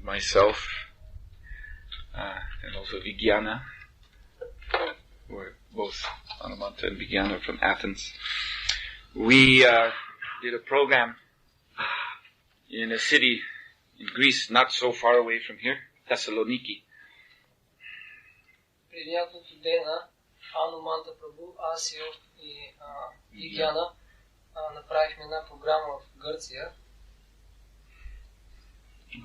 myself, and also Vijnana, we're both Anumanta and Vijnana from Athens. We did a program in a city in Greece, not so far away from here, Thessaloniki. Преди няколко дена Ануманта Прабу, аз и Вигяна направихме една програма в Гърция.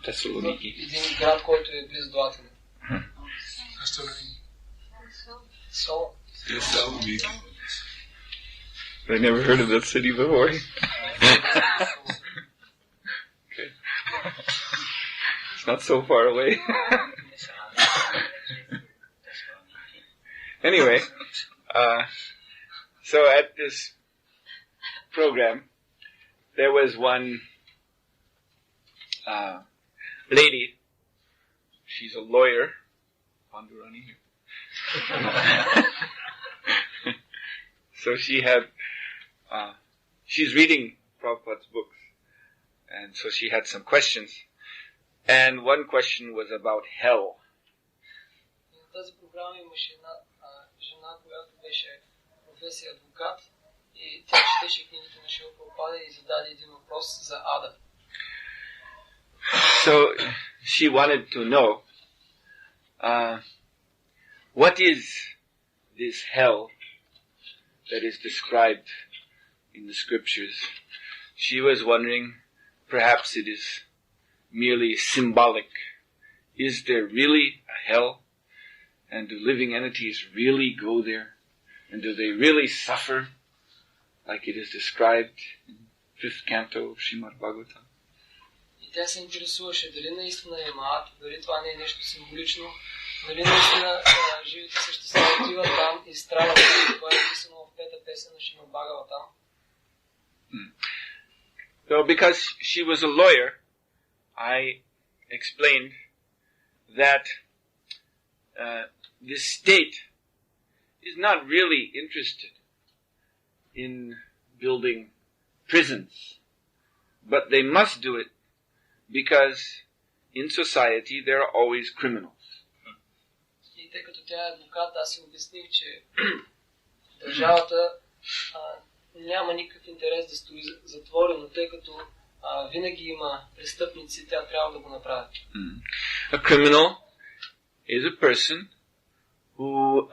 Thessaloniki. Един град, който е близо до Атина. I never heard of that city before. Okay. It's not so far away. Anyway, so at this program, there was one lady. She's a lawyer. Pandurani. So she had, she's reading Prabhupada's books, and so she had some questions. And one question was about hell. В тази програма имаше една жена, която беше професия адвокат, и тя четеше книгите на Шрила Прабхупада и зададе един въпрос за ада. So she wanted to know, what is this hell that is described in the scriptures? She was wondering, perhaps it is merely symbolic. Is there really a hell? And do living entities really go there? And do they really suffer like it is described in 5th canto of Srimad Bhagavatam? И тя се интересуваше дали наистина има ад, дали това не е нещо символично, дали наистина живите същества отиват там и страдат. Това е написано в 5-та песен на Шримад Бхагаватам. So because she was a lawyer, I explained that this state is not really interested in building prisons, but they must do it because in society there are always criminals. И тъй като тя е адвокат, аз си обясних, че държавата няма никакъв интерес да стои затворено, тъй като винаги има престъпници, тя трябва да го направи. A criminal is a person who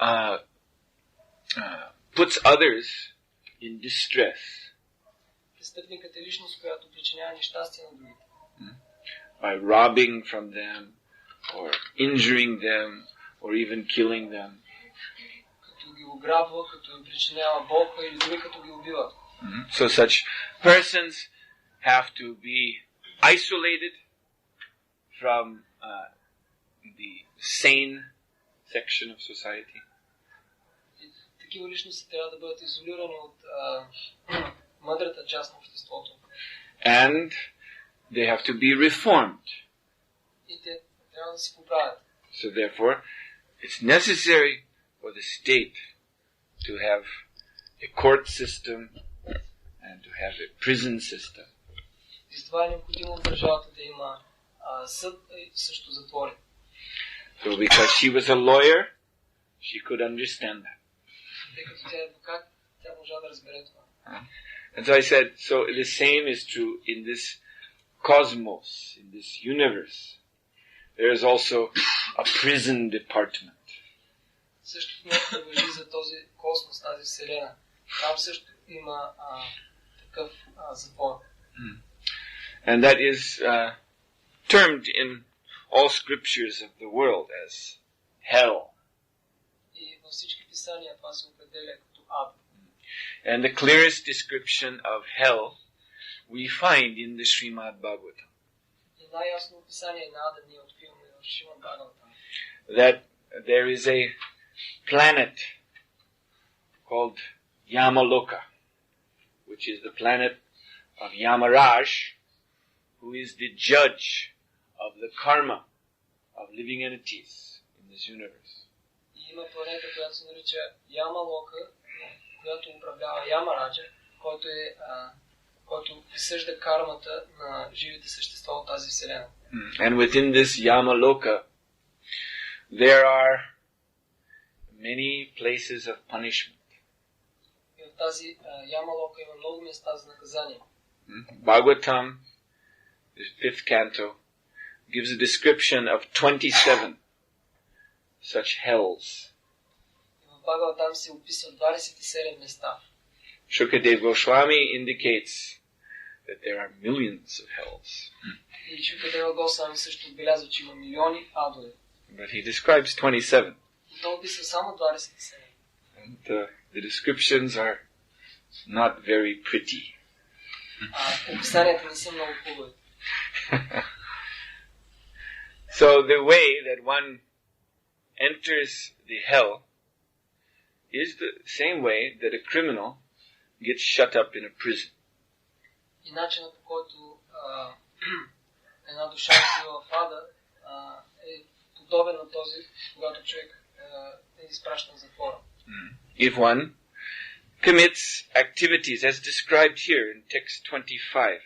puts others in distress. Престъпникът е личност, която причинява нещастие на другите. By robbing from them, or injuring them, or even killing them. Като ги ограбва, като им причинява болка или дори като ги убива. So such persons have to be isolated from the sane section of society. И такива личности трябва да бъдат изолирани от мъдрата част на обществото. And they have to be reformed. И те трябва да се поправят. So therefore, it's necessary for the state to have a court system and to have a prison system. И с това е необходимо държавата да има съд и също затвори. So because she was a lawyer, she could understand that. Тъй като тя е адвокат, тя можа да разбере това. And so I said, so the same is true in this cosmos, in this universe. There is also a prison department. Също нещо важи за този космос, тази вселена. Там също има такъв затвор. And that is termed in all scriptures of the world as hell. И във всички писания това се определя като ад. And the clearest description of hell we find in the Srimad Bhagavatam. И най-ясно описание на ада ние откриваме в Шримад Бхагаватам. That there is a planet called Yamaloka, which is the planet of Yamaraj, who is the judge of the karma of living entities in this universe. И има планета, която се нарича Ямалока, която управлява Ямараджа, който присъжда кармата на живите същества от тази вселена. And within this Yamaloka, there are many places of punishment. И в тази Ямалока има много места за наказание. Bhagavatam, the 5th canto, gives a description of 27 such hells. В Бхагаватам се описва 27 места. Shukadeva Goswami indicates that there are millions of hells. И Шукадева Госвами също отбелязва, че има милиони адове. But he describes 27. И той описва само 27. And the descriptions are not very pretty. Описанията не са много хубави. So the way that one enters the hell is the same way that a criminal gets shut up in a prison. И начинът, по който една душа отива в ада, е подобен на този, когато човек е изпращан в затвора. If one commits activities as described here in text 25,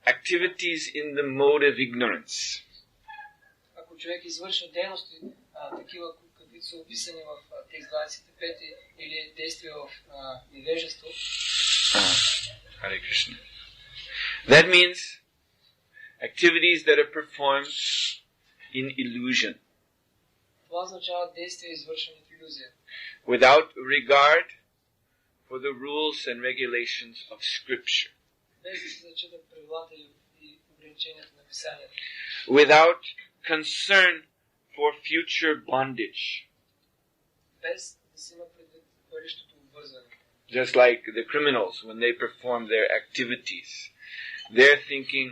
activities in the mode of ignorance, Ако човек извършва дейности, такива, каквито са описани в текст 25 или действия в невежество, Hare Krishna. That means activities that are performed in illusion, това означава действия, извършени в илюзия, without regard for the rules and regulations of Scripture, без да се зачитат правилата и ограниченията на писанието, without concern for future bondage, без да се има предвид бъдещото обвързване. just like the criminals when they perform their activities. They're thinking,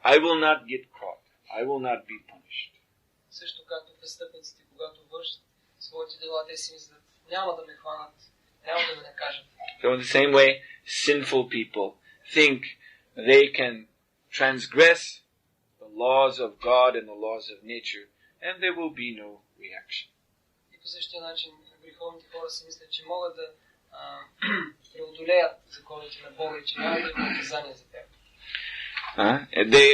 I will not get caught. I will not be punished. Също както престъпниците, когато вършат своите дела, те си мислят, няма да ме хванат, няма да ме накажат. So in the same way, sinful people think they can transgress the laws of God and the laws of nature, and there will be no reaction. И по същия начин греховните хора си мислят, че могат да преодолеят законите на Бога и че няма да има наказание за тях. They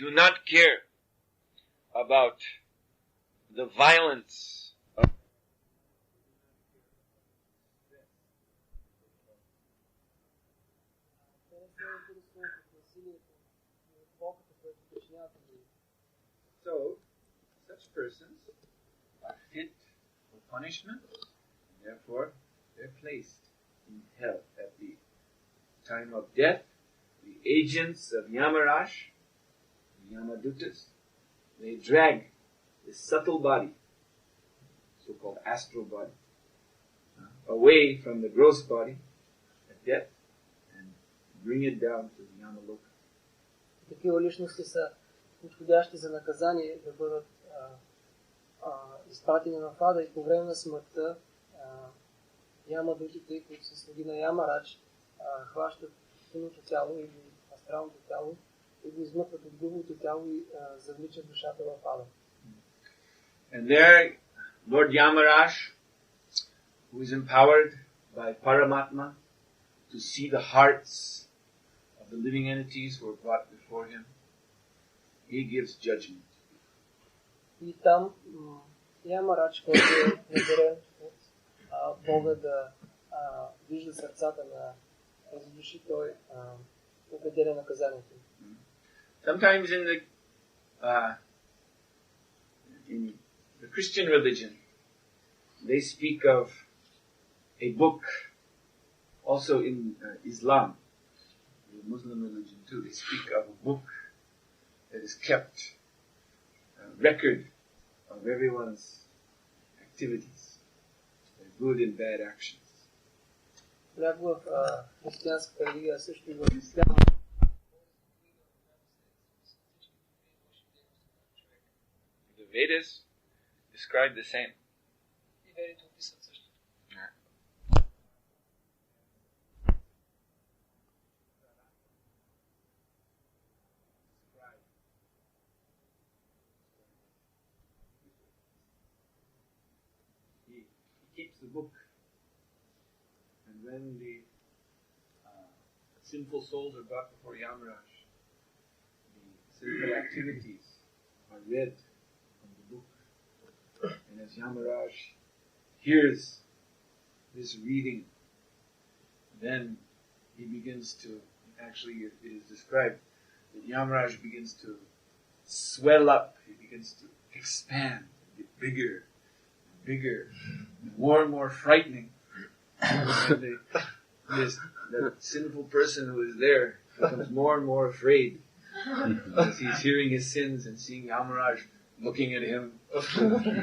do not care about the violence of So, such persons are fit for punishment, and therefore they're placed in hell at the time of death. The agents of Yamaraj, the Yamadutas, they drag the subtle body, so-called astral body, away from the gross body at death and bring it down to the Yamaloka. Такива личности са подходящи за наказание да бъдат изпратени на Ада и по време на смъртта Ямадутите, които са слуги на Ямарадж, хващат силното тяло или астралното тяло и го измъкват от грубото тяло и завличат душата в Ада. And there, Lord Yamaraj, who is empowered by Paramatma to see the hearts of the living entities who are brought before him, he gives judgment. И там Ямарадж, който е надарен от Бога да вижда сърцата на тези души, той определя наказанието. Sometimes in the Christian religion, they speak of a book, also in Islam, the Muslim religion too, they speak of a book that is kept, a record of everyone's activities, their good and bad actions. Понякога в християнската религия също и в исляма The Vedas describe the same. и верите описват също. He keeps the book, and when the sinful souls are brought before Yamaraj, the sinful activities are read from the book. And as Yamaraj hears this reading, then he begins to, actually it is described, that Yamaraj begins to swell up, he begins to expand, get bigger, and bigger, and more frightening. And the sinful person who is there becomes more and more afraid as he's hearing his sins and seeing Yamaraj looking at him,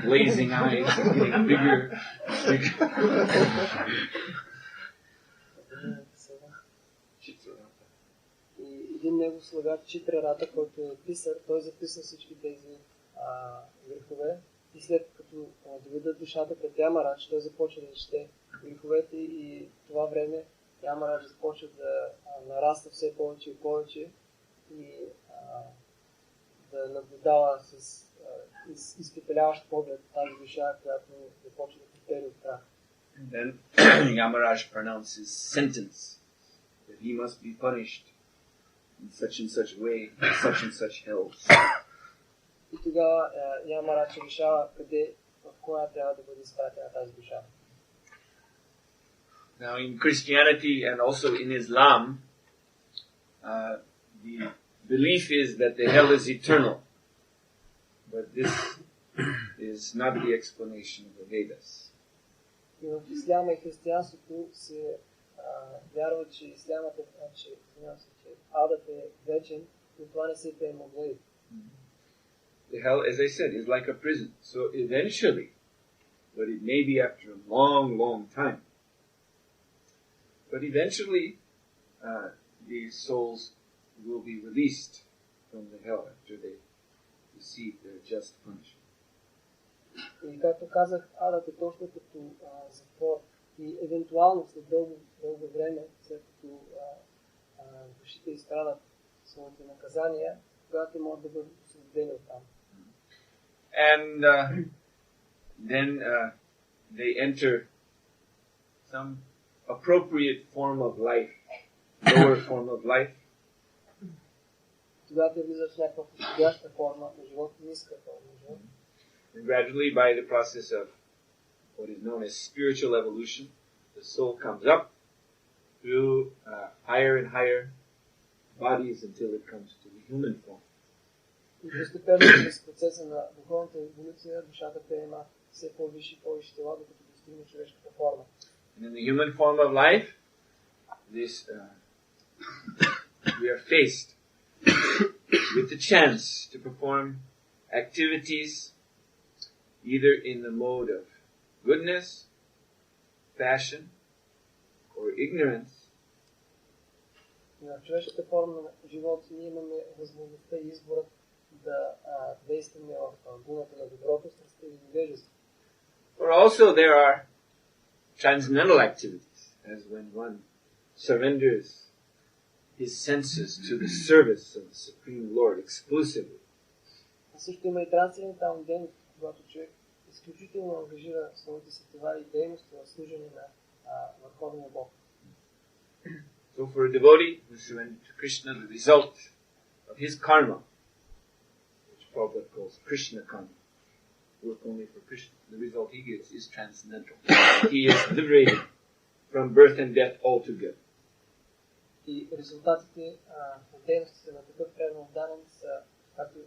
blazing eyes, getting bigger, bigger. И един негов слуга, Читрарата, който е писар, той записва всички тези грехове и след като доведат душата пред Ямарадж, той започва да чете греховете и това време Ямарадж започва да нараства все повече и повече и да наблюдава с изпепеляващ поглед тази душа, която започва да потери от страх. And then Yamaraj pronounces sentence that he must be punished in such way, in such hells. И тогава Ямарадж решава къде, в коя трябва да бъде изпратена тази душа. Now in Christianity and also in Islam, the belief is that the hell is eternal. But this is not the explanation of the Vedas. И в исляма и християнството се вярва, че че адът е вечен, но това не се приема от Ведите. The hell, as I said, is like a prison. So eventually, but it may be after a long time, but eventually these souls will be released from the hell after they receive their just punishment. И както казах, адът е точно като затвор. И евентуално след дълго време, след като душите изстрадат своите наказания, когато могат да бъдат освободени от там. And then they enter some appropriate form of life, lower form of life. Тогава те влизат в някаква подходяща форма на живот, ниска форма на живот. And gradually, by the process of what is known as spiritual evolution, the soul comes up through higher and higher bodies until it comes to the human form. И постепенно през процеса на духовната еволюция душата приема все по-висши и повече тела, докато достигне човешката форма. And in the human form of life, we are faced with the chance to perform activities either in the mode of goodness, passion, or ignorance. В човешката форма на живот ние имаме възможността и избора да действаме в гуната на доброто, страстта и невежество. Or also there are transcendental activities, as when one surrenders his senses to the service of the Supreme Lord exclusively. А също има и трансцендентални дейности, когато човек изключително ангажира своите сетива и дейности в служение на Върховния Бог. So for a devotee who surrenders to Krishna, the result of his karma, which Prabhupada calls Krishna karma, work only for Krishna, the result he gets is transcendental. He is liberated from birth and death altogether. И резултатите от дейностите на такъв предан отдаден са, както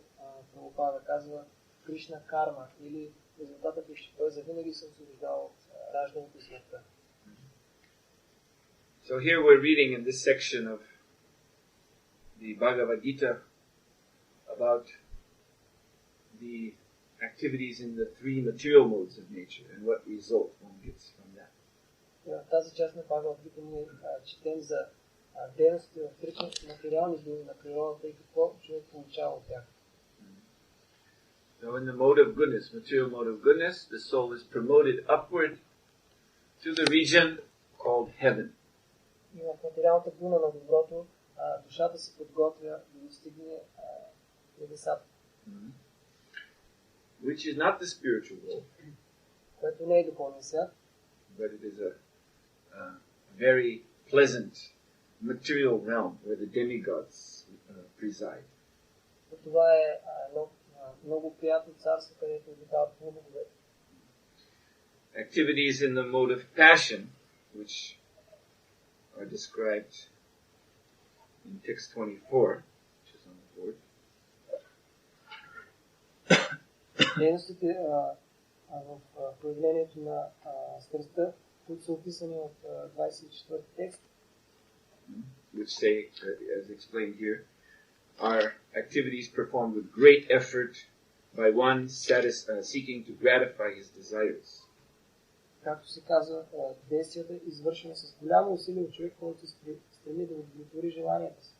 Прабхупада казва, Кришна карма, или резултатът е, че той завинаги се освобождава от раждането и смъртта. So here we're reading in this section of the Bhagavad Gita about the activities in the three material modes of nature and what result one gets from that. В тази част на Бхагавад Гита ние четем за дейностите в трите материални думи на природата и какво човек получава от тях. So in the mode of goodness, material mode of goodness, the soul is promoted upward to the region called heaven. И в материалната гуна на доброто душата се подготвя да достигне небесата. Which is not the spiritual world. Което не е духовния свят. But it is a very pleasant material realm where the demigods preside. Това е едно много приятно царство, където обитават много богове. Activities in the mode of passion, which are described in text 24, which is on the board. Дейностите в проявлението на страстта, които са описани от 24 текст, which say, as explained here, are activities performed with great effort by one seeking to gratify his desires. Както се казва, действията извършени с голямо усилие от човек, който се стреми да удовлетвори желанията си.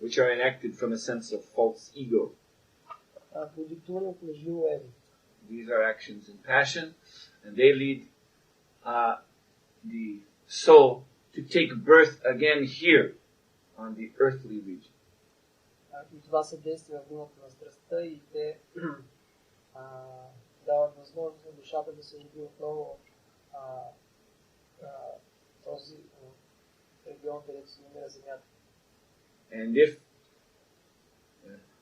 Which are enacted from a sense of false ego. Продиктувани от лъжливо его. These are actions in passion, and they lead the soul to take birth again here on the earthly region. И това са действия в дълата на страстта и те дават възможност на душата да се роди отново този регион, където се намира земята. And if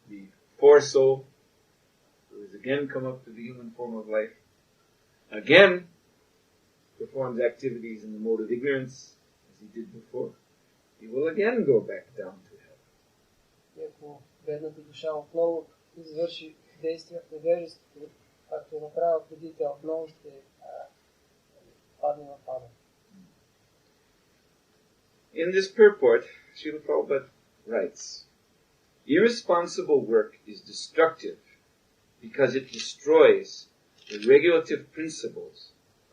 the poor soul who has again come up to the human form of life again performs activities in the mode of ignorance as he did before, he will again go back down to hell. И ако бедната душа отново извърши действия в невежеството, както е направил преди, тя отново ще падне в ада. In this purport, Srila Prabhupada writes, irresponsible work is destructive because it destroys the regulative principles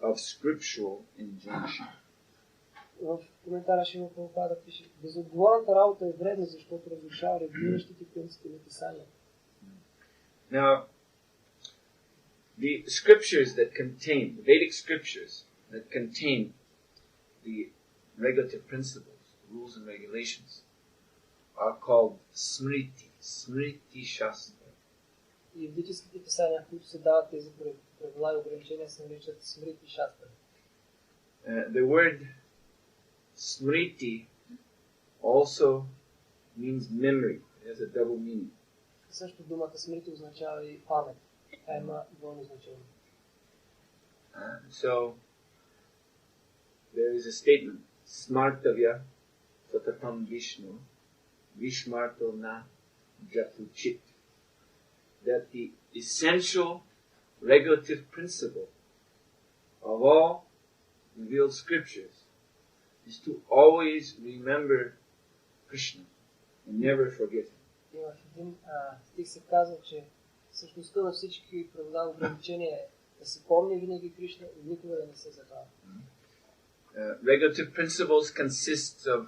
of scriptural injunction. В коментара Шрила Прабхупада пише: безотговорната работа е вредна, защото разрушава регулиращите принципи на писанието. Now, the scriptures that contain, the Vedic scriptures that contain the regulative principles, rules and regulations, are called Smriti Shastra. И ведическите писания, които се дават тези правила и ограничения, се наричат Смрити Шастра. The word Smriti also means memory. It has a double meaning. Също думата Смрити означава и памет. Тя има двойно значение. So, there is a statement, Smartavya Satatam Vishnu Vishmarto na Jatuchit, that the essential regulative principle of all revealed scriptures is to always remember Krishna and never forget him. И в един стих се казва, че същността на всички правила ограничения е да се помни винаги Кришна и никога да не се забравя. Regulative principles consists of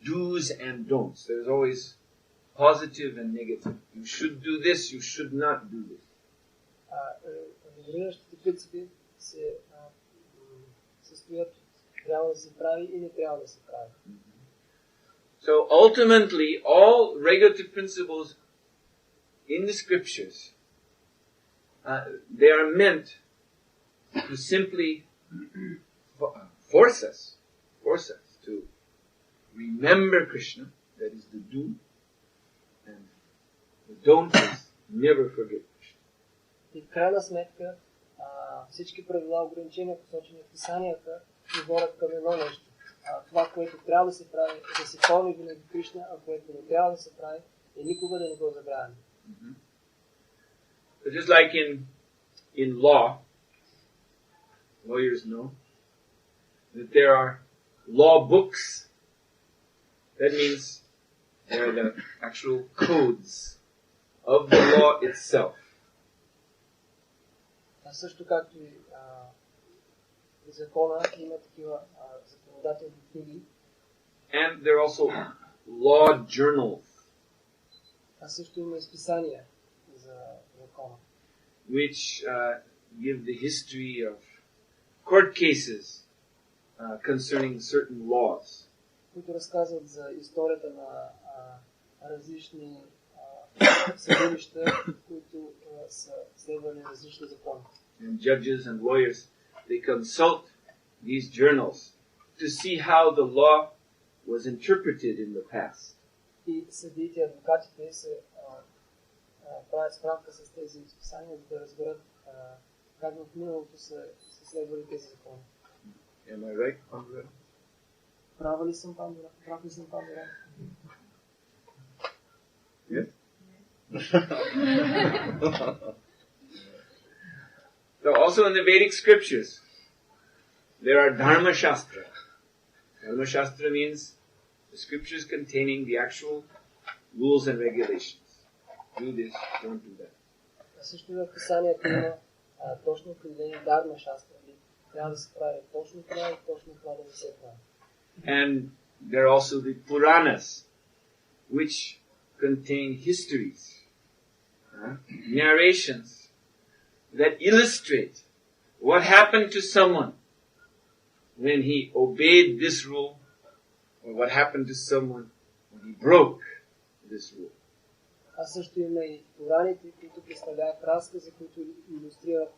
do's and don'ts. There's always positive and negative. You should do this, you should not do this. Регулиращите принципи се състоят трябва да се прави и не трябва да се прави. So ultimately, all regulative principles in the scriptures, they are meant to simply force us to remember Krishna, that is the do, and the don't is never forget Krishna. И в крайна сметка всички правила, ограничения, посочени в писанията, ни водят към едно нещо. Това, което трябва да се прави, е да се помни винаги Кришна, а което не трябва да се прави, е никога да не го забравяме. So just like in law, lawyers know that there are law books. That means there are the actual codes of the law itself. Също както и в закона има такива законодателни книги. And there are also law journals. Също има изписания за закона. Which give the history of court cases concerning certain laws. Които разказват за историята на различни съдилища, които са следвали различни закони. And judges and lawyers, they consult these journals to see how the law was interpreted in the past. И съдиите, адвокатите се правят справка с тези писания, за да разберат как в миналото са следвали тези закони. Am I right, Pandura? Прав ли съм, Пандура? Прав ли съм, Пандура? Yes? So also in the Vedic scriptures, there are Dharma Shastra. Dharma Shastra means the scriptures containing the actual rules and regulations. Do this, don't do that. Също в писанието има точно определени Dharma Shastra. Трябва да се прави точно това и точно това да не се прави. And there are also the Puranas, which contain histories, narrations that illustrate what happened to someone when he obeyed this rule, or what happened to someone when he broke this rule. А също има и Пураните, които представляват разкази, които илюстрират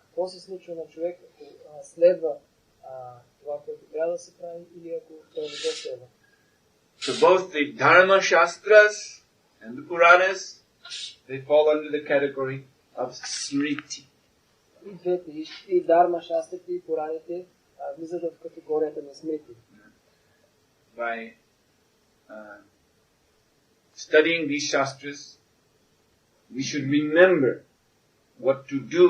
какво се случва на човек, ако следва това, което трябва да се прави, или ако той не го следва. So both the Dharma Shastras and the Puranas, they fall under the category of Smriti. И двете, и Dharma Шастрите, и Пураните влизат в категорията на Смрити. By studying these Shastras, we should remember what to do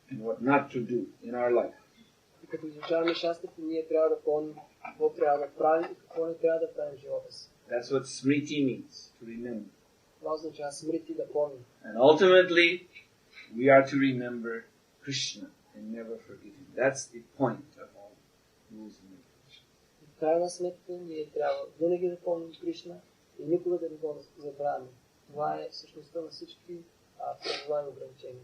and what not to do in our life. И като изучаваме Шастрите, ние трябва да помним какво трябва да правим и какво не трябва да правим в живота си. That's what Smriti means, to remember. Това означава Смрити, да помним. And ultimately, we are to remember Krishna and never forget him. That's the point of all rules and regulations. В крайна сметка, ние трябва винаги да помним Кришна и никога да не го забравяме. Това е същността на всички правила и ограничения.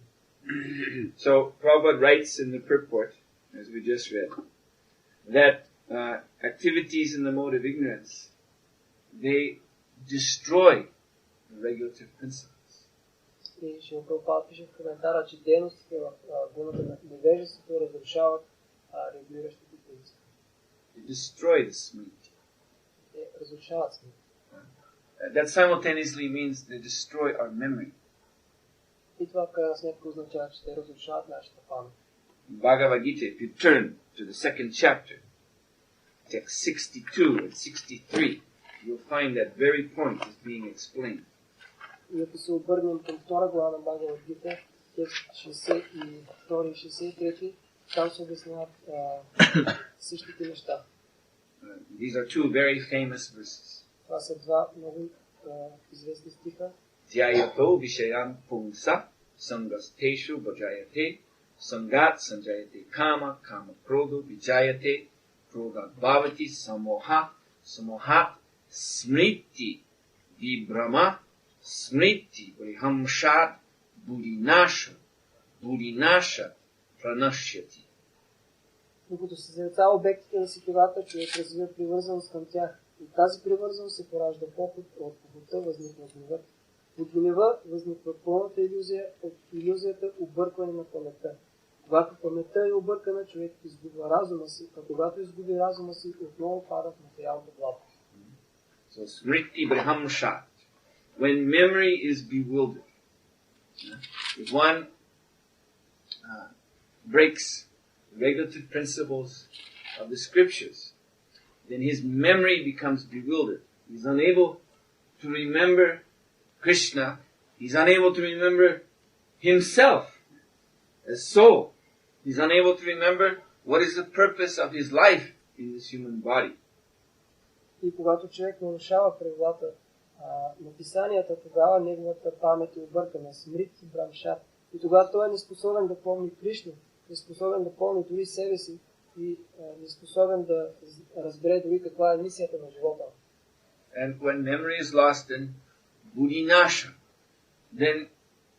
So, Prabhupada writes in the purport, as we just read, that activities in the mode of ignorance, they destroy the regulative principles. И Шрила Прабхупада пише в коментара, че дейностите в гуната на невежеството разрушават регулиращите принципи. They destroy the smriti. Те разрушават смрити. That simultaneously means they destroy our memory. И това в крайна сметка означава, че те разрушават нашата памет. In Bhagavad Gita, if you turn to the second chapter, text 62 and 63, you'll find that very point is being explained. И ако се обърнем към втора глава на Бхагавад Гита, текст 62 и 63, там се обясняват същите неща. These are two very famous verses. Това са два много известни стиха. Dhyayato Vishayam Pungsa Sangasteshu Bhajayate Sangat Sanjayate Kama Kama Krodho Vijayate Krodha Bhavati Samoha Samohat Smriti Vibhrama Smriti Vrihamshat Buddhinasha Pranashyati. Докато се зарецава обектите на сетивата, човек развива привързаност към тях. И тази привързаност се поражда поход, от похота възниква гневът. От гнева възниква пълната илюзия, от илюзията объркване на паметта. Когато паметта е объркана, човек изгубва разума си, а когато изгуби разума си, отново пада в материалното благо. So Smriti Brihamshat, when memory is bewildered, if one breaks the regulative principles of the scriptures, then his memory becomes bewildered. He's unable to remember Krishna. He's unable to remember himself as soul. He's unable to remember what is the purpose of his life in this human body. И когато човек нарушава правилата на писанията, тогава неговата памет е объркана, смрити, брамшат. И тогава той е неспособен да помни Кришна, неспособен да помни дори себе си и неспособен да разбере дори каква е мисията на живота. And when memory is lost in buddhinasha, then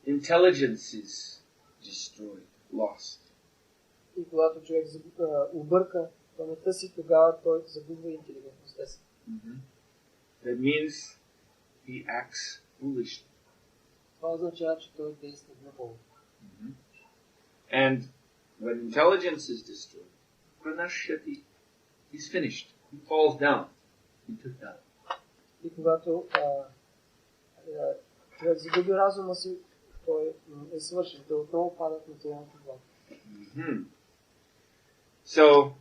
intelligence is destroyed, lost. И когато човек обърка паметта си, тогава той загубва интелигентността си. That means he acts foolishly. Това означава, че той действа глупаво. And when intelligence is destroyed, pranashyati, he's finished. He falls down into doubt. И когато Човек загуби разума си, той е свършен, той отново пада в материалното благо. So,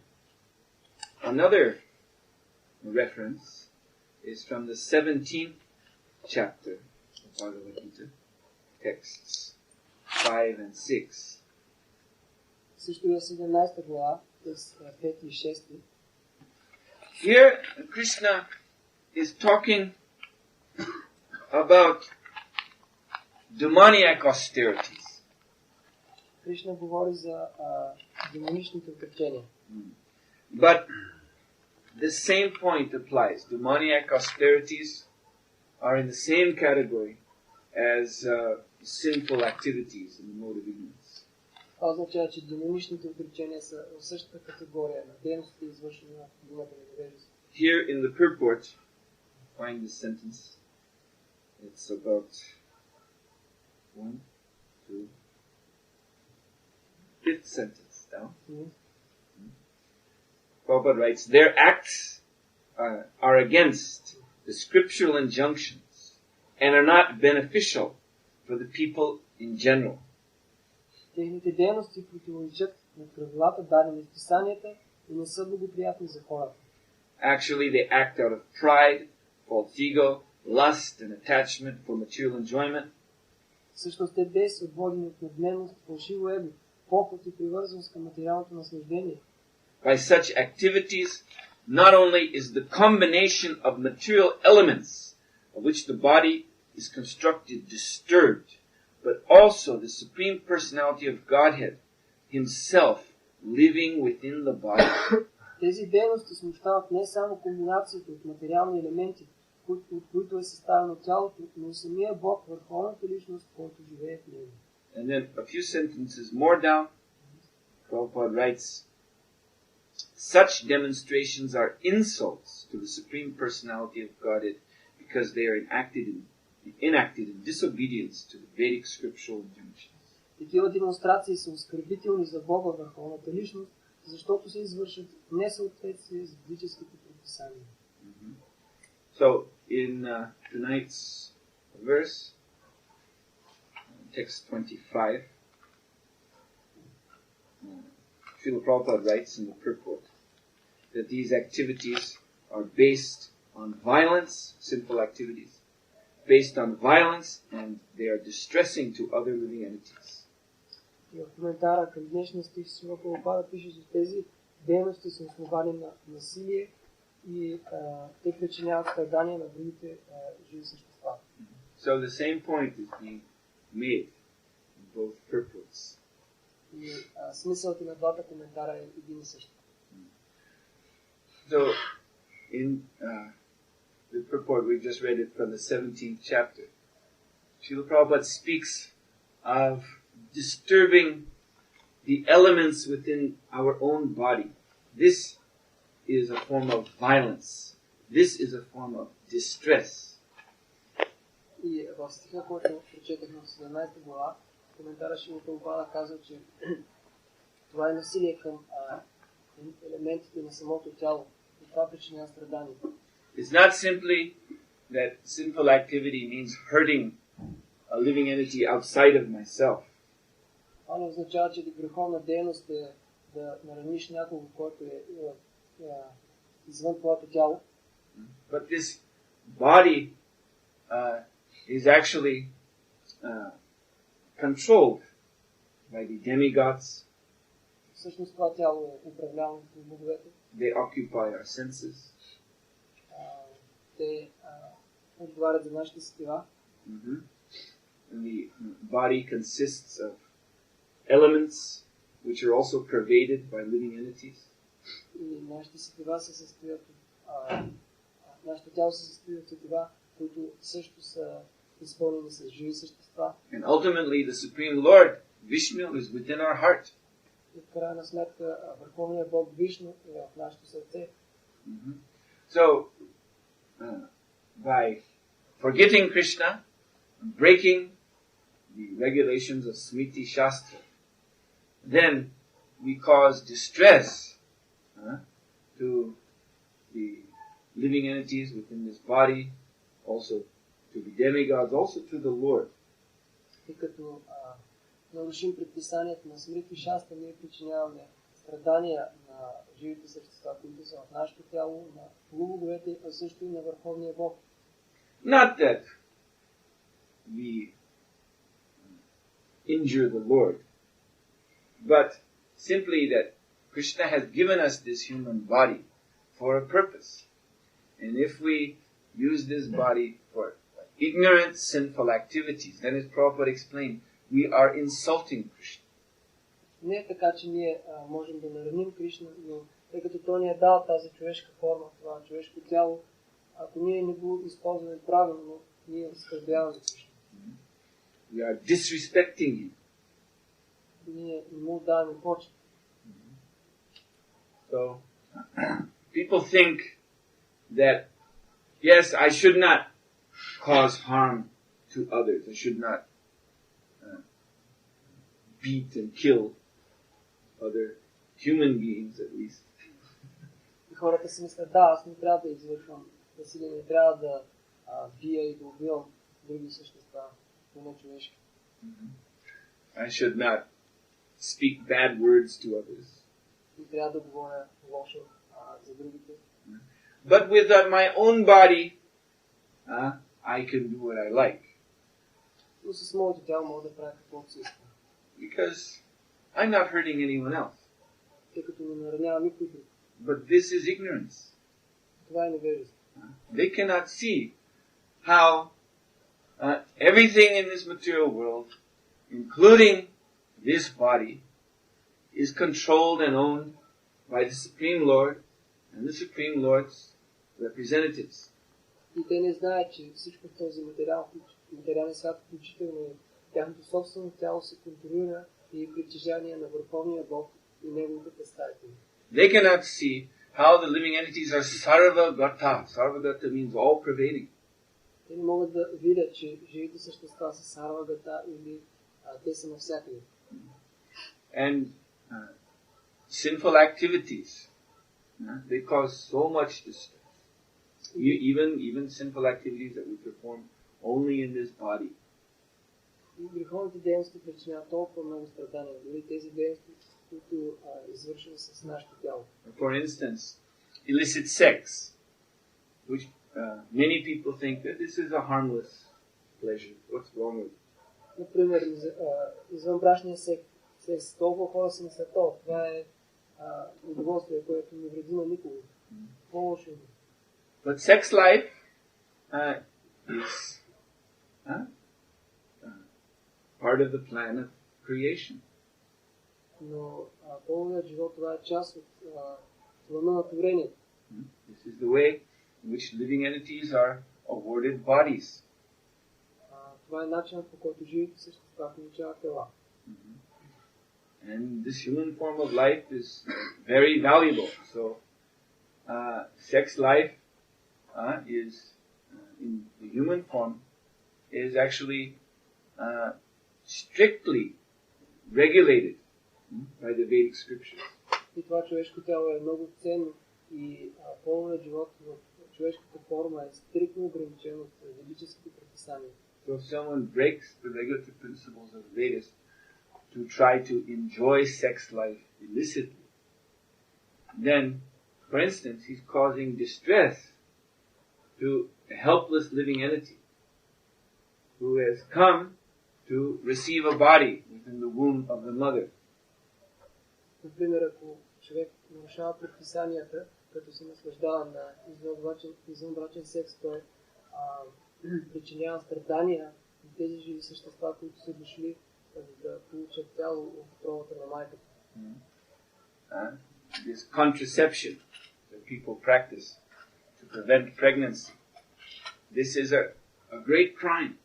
another reference is from the 17th chapter of Bhagavad Gita, texts 5 and 6. Също е 17 глава, текст 5 и 6. Here, Krishna is talking about demoniac austerities. Кришна говори за демоничните отречения. But the same point applies. Demoniac austerities are in the same category as sinful activities in the mode of ignorance. Това означава, че демоничните отречения са в същата категория на дейностите, извършени на годината на невежество. Here in the purport, find this sentence. It's about 1, 2, 5th sentence down. Prabhupada writes, their acts are against the scriptural injunctions and are not beneficial for the people in general. Техните дейности противоречат на правилата, дадени в писанията, и не са благоприятни за хората. Actually, they act out of pride, false ego, lust and attachment for material enjoyment. Всъщност те действат водени от надменност, фалшиво его, похот и привързаност към материалното наслаждение. By such activities, not only is the combination of material elements of which the body is constructed disturbed, but also the Supreme Personality of Godhead Himself living within the body. Тези дейности смущават не само комбинацията от материални елементи, от които е съставено тялото, но и самия Бог, върховната личност, който живее в него. And then a few sentences more down, Prabhupada writes, such demonstrations are insults to the Supreme Personality of Godhead because they are enacted in disobedience to the Vedic scriptural injunctions. Такива демонстрации са оскърбителни за Бога, върховната личност, защото се извършат в несъответствие с ведическите предписания. So, in tonight's verse, text 25, Srila Prabhupada writes in the purport that these activities are based on violence, sinful activities, based on violence, and they are distressing to other living entities. И в коментара към днешния стих Срила Прабхупада пише, че тези дейности са основани на насилие и те причиняват страдания на другите живи същества. So the same point is being made in both purports. И смисълът на двата коментара е един и същ. So in the purport, we just read it from the 17th chapter. Srila Prabhupada speaks of disturbing the elements within our own body. This is a form of violence. This is a form of distress. И в стиха, който прочетахме в 17 глава, коментара Шрила Прабхупада казва, че това е насилие към елементите на самото тяло. И това причинява страдания. It's not simply that sinful activity means hurting a living entity outside of myself. Това не означава, че греховна дейност е да нараниш някого, който е извън твоето тяло. But this body is actually controlled by the demigods. Всъщност това тяло е управлявано от боговете. They occupy our senses. Те отговарят за нашите сетива. And the body consists of elements which are also pervaded by living entities. И нашите сетива се състоят от нашето тяло се състои от сетива, които също са изпълнени с живи същества. And ultimately the Supreme Lord, Vishnu, is within our heart. И в крайна сметка върховният Бог Вишну е в нашето сърце. So, by forgetting Krishna, breaking the regulations of Smriti Shastra, then we cause distress to the living entities within this body, also to to be demigods, also to the Lord. И като нарушим предписанието на смрити шаста, ние причиняваме страдания на живите същества, които са в нашето тяло, на полубоговете, а също и на Върховния Бог. Not that we injure the Lord, but simply that Krishna has given us this human body for a purpose. And if we use this body for ignorant, sinful activities, then as Prabhupada explained, we are insulting Krishna. Не е така, че ние можем да нараним Кришна, но тъй като Той ни е дал тази човешка форма, това човешко тяло, ако ние не го използваме правилно, ние оскърбяваме Кришна. We are disrespecting Him. Ние не му даваме почет. So, people think that, yes, I should not cause harm to others. I should not beat and kill other human beings, at least. И хората си мислят, да, аз не трябва да извършвам насилие, не трябва да бия и да убивам други същества, поне човешки. I should not speak bad words to others. Не трябва да говоря лошо за другите. But with my own body, I can do what I like. Но с моето тяло мога да правя каквото си искам. Because I'm not hurting anyone else. Тъй като не наранявам никой друг. But this is ignorance. Това е невежество. They cannot see how everything in this material world, including this body, is controlled and owned by the Supreme Lord and the Supreme Lord's representatives. И те не знаят, че всичко в този материален свят, включително и тяхното собствено тяло, се контролира и притежание на Върховния Бог и неговите представители. They cannot see how the living entities are sarvagata. Sarvagata means all pervading. Те не могат да видят, че живите същества са сарвагата или те са навсякъде. And sinful activities, they cause so much distress. Even sinful activities that we perform only in this body. И греховните дейности причиняват толкова много страдания, дори тези дейности, които извършваме с нашето тяло. For instance, illicit sex, which many people think that this is a harmless pleasure. What's wrong with it? Например, извънбрачния секс, толкова хора си мислят, това е удоволствие, което не вреди на никого. По-лошо. But sex life is part of the plan of creation. Но половият живот, това е част от плана на творението. This is the way in which living entities are awarded bodies. Това е начинът, по който живите същества получават тела. And this human form of life is very valuable. So, sex life is in the human form is actually strictly regulated by the Vedic scriptures. И това човешко тяло е много ценно и половият живот в човешката форма е стриктно ограничен от ведическите предписания. So if someone breaks the regulative principles of Vedas to try to enjoy sex life illicitly, then, for instance, he's causing distress to a helpless living entity who has come to receive a body within the womb of the mother. Например, ако човек нарушава предписанията, като се наслаждава на извънбрачен секс, той причинява страдания на тези живи същества, които са дошли да получат тяло от утробата на майката. This contraception that people practice to prevent pregnancy, this is a great crime.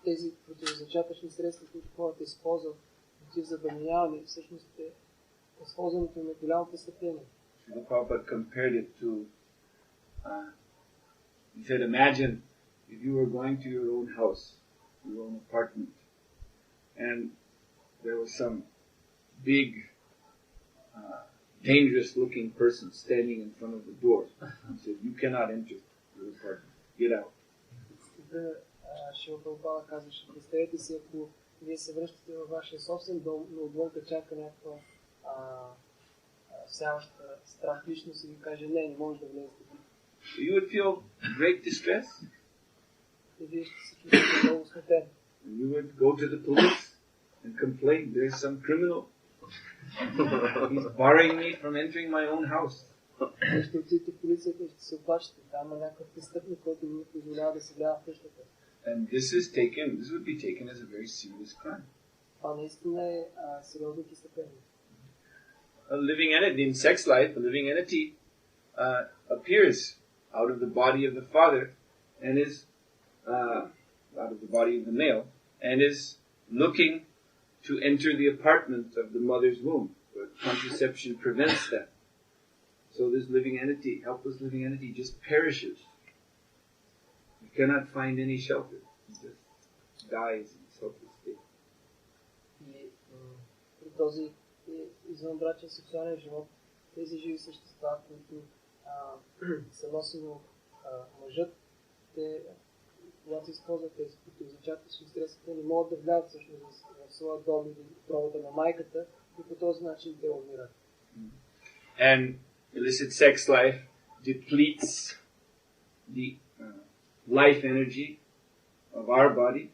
Тези противозачатъчни средства, които хората използват против забременяване, всъщност е използването на голямо престъпление. The Prabhupada compared it to, he said, imagine if you were going to your own house, your own apartment, and there was some big, dangerous-looking person standing in front of the door. He said, you cannot enter your apartment. Get out. например, Шрила Прабхупада казваше, представете си, ако вие се връщате във вашия собствен дом, но отвънка чака някаква всяваща страх личност и ви каже, не може да влезете. You would feel great distress. И вие ще се чувствате много смутен. You would go to the police and complain, there's some criminal. He's barring me from entering my own house. Вие ще отидете в полицията и ще се оплачете. Там има някакъв престъпник, който ми позволява да се влява в къщата. And this would be taken as a very serious crime. Това наистина е сериозно престъпление. A living entity, in sex life, a living entity appears out of the body of the father and is out of the body of the male and is looking to enter the apartment of the mother's womb, but contraception prevents that. So this living entity, helpless living entity, just perishes. He cannot find any shelter. He just dies in helpless state. При този извънбрачен сексуален живот, тези живи същества, които са носени от мъжът, те, когато използват тези противозачатъчни средства, не могат да влязат всъщност в своя дом или отровата на майката и по този начин те умират. And illicit sex life depletes the life energy of our body,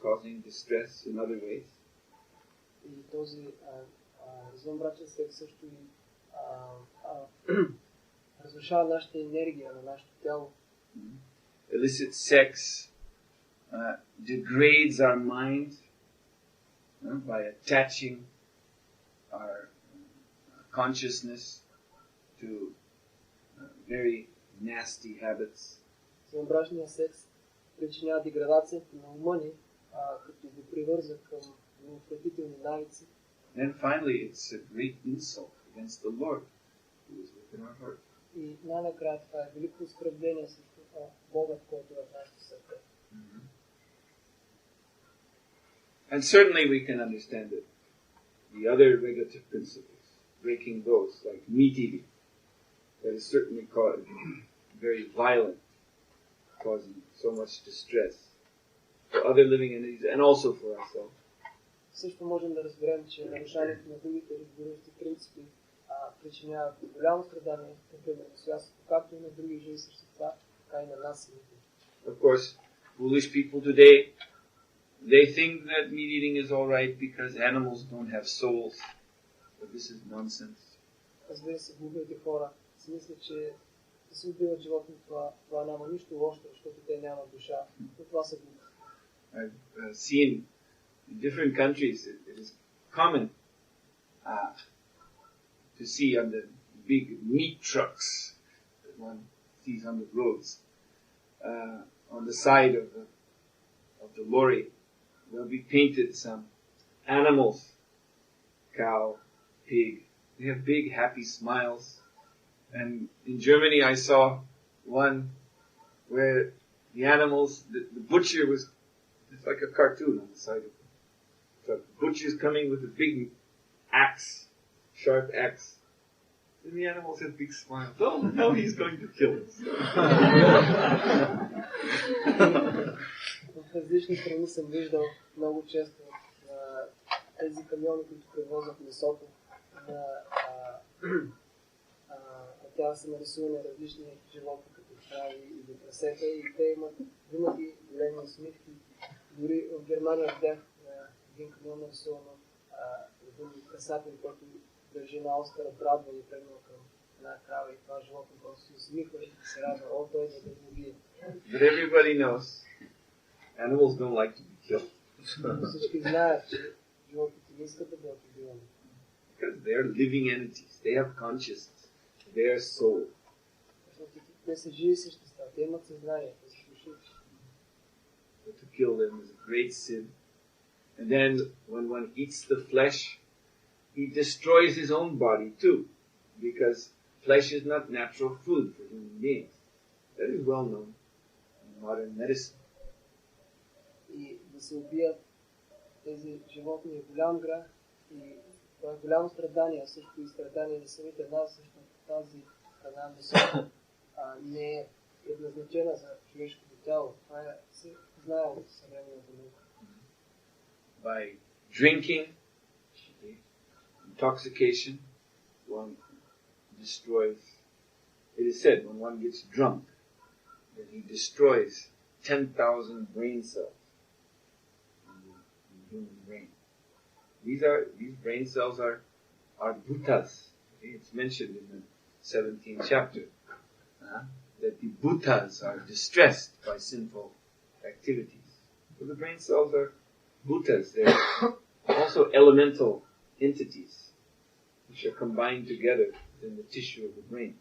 causing distress in other ways. И този извънбрачен секс също и разрушава нашата енергия на нашето тяло. Illicit sex degrades our mind by attaching our consciousness to very nasty habits. Извънбрачният секс причинява деградацията на ума ни, като го привърза към отвратителни навици. And finally, it's a great insult against the Lord who is within our heart. И най-накрая това е велико оскърбление срещу Бога, който е в нашето сърце. And certainly we can understand it. The other regulative principles, breaking those, like meat eating, that is certainly very violent, causing so much distress for other living entities and also for ourselves. Също можем да разберем, че нарушаването на другите разбиращи принципи причинява голямо страдание, например, на святството, както и на други живи същества, така и на нас самите. Of course, foolish people today, they think that meat eating is all right because animals don't have souls. But this is nonsense. Разбира се, глупите хора си мислят, че да се убиват животни, това няма нищо лошо, защото те нямат душа, но това са глупи. I've seen in different countries, it is common to see on the big meat trucks that one sees on the roads, on the side of the lorry, there'll be painted some animals, cow, pig. They have big happy smiles. And in Germany I saw one where the animals, the butcher was, it's like a cartoon on the side of the truck. The butcher's coming with a big axe, sharp axe. And the animals have big smiles. Oh, now he's going to kill us. В различни страни съм виждал много често тези камиони, които превозват месото, на тях са нарисувани различни животни, като крави или прасета, и те имат винаги големи усмивки. Дори в Германия видях един камион нарисувано един красател, който държи на Оскара брадва и тръгнал към една крава, и това животно просто се усмихва и се радва, о, той да го убие. But everybody knows animals don't like to be killed. Всички знаят, че животните не искат да бъдат убивани. Because they are living entities. They have consciousness. They are soul. Защото те са живи същества, те имат съзнание, те са души. But to kill them is a great sin. And then when one eats the flesh, he destroys his own body too. Because flesh is not natural food for human beings. That is well known in modern medicine. И да се убият тези животни е голям грях и това е голямо страдание, също и страдание за самите нас, защото тази храна не е предназначена за човешкото тяло. Това се знае от съвременната наука. By drinking, intoxication, one destroys. It is said when one gets drunk, that he destroys 10,000 brain cells in the human brain. These brain cells are bhutas. Okay? It's mentioned in the 17th chapter that the bhutas are distressed by sinful activities. So the brain cells are bhutas. They're also elemental entities which are combined together in the tissue of the brain.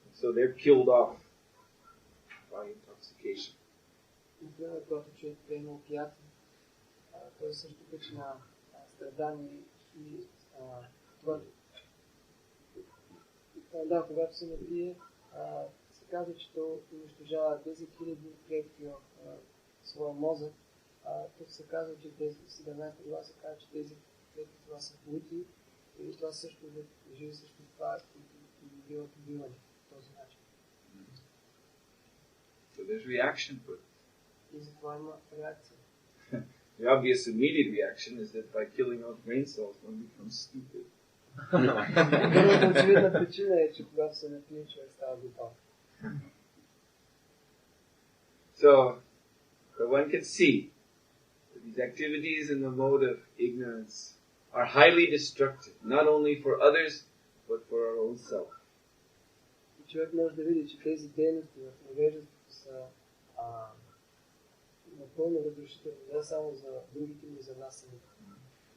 And so they're killed off by intoxication. Например, когато човек приема опиати, той също пъти на страдание и това. Да, когато се напие, се казва, че то унищожава 10 000 клетки в своя мозък. Тук се казва, че тези 17 глава се казва, че тези клетки това са бути и това също живи същества, които биват убивани по този начин. So there's reaction to it. И затова има реакция. The obvious immediate reaction is that by killing off brain cells, one becomes stupid. Първата очевидна причина е, че когато се напие, човек става глупав. So one can see that these activities in the mode of ignorance are highly destructive, not only for others, but for our own self. И човек може да види, че тези дейности в невежеството са напълно разрушителни, не само за другите, но и за нас самите.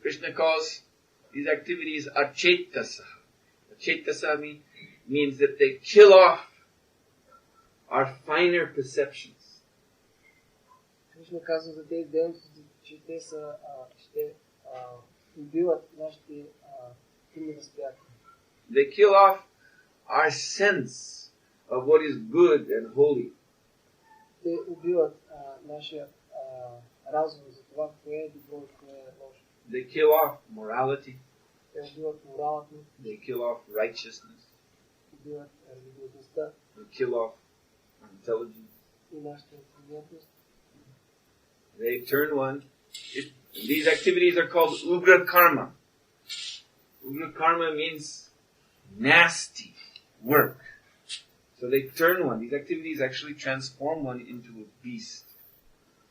Krishna calls these activities achetasa. Achetasa means that they kill off our finer perceptions. Кришна казва за тези дейности, че те са, ще убиват нашите фини възприятия. They kill off our sense of what is good and holy. Те убиват нашия разум за това, кое е добро и кое е лошо. They kill off morality. Те убиват моралът ни. They kill off righteousness. Убиват религиозността. They kill off intelligence. И нашата интелигентност. They turn one. These activities are called ugra karma. Ugra karma means nasty work. So they turn one. These activities actually transform one into a beast.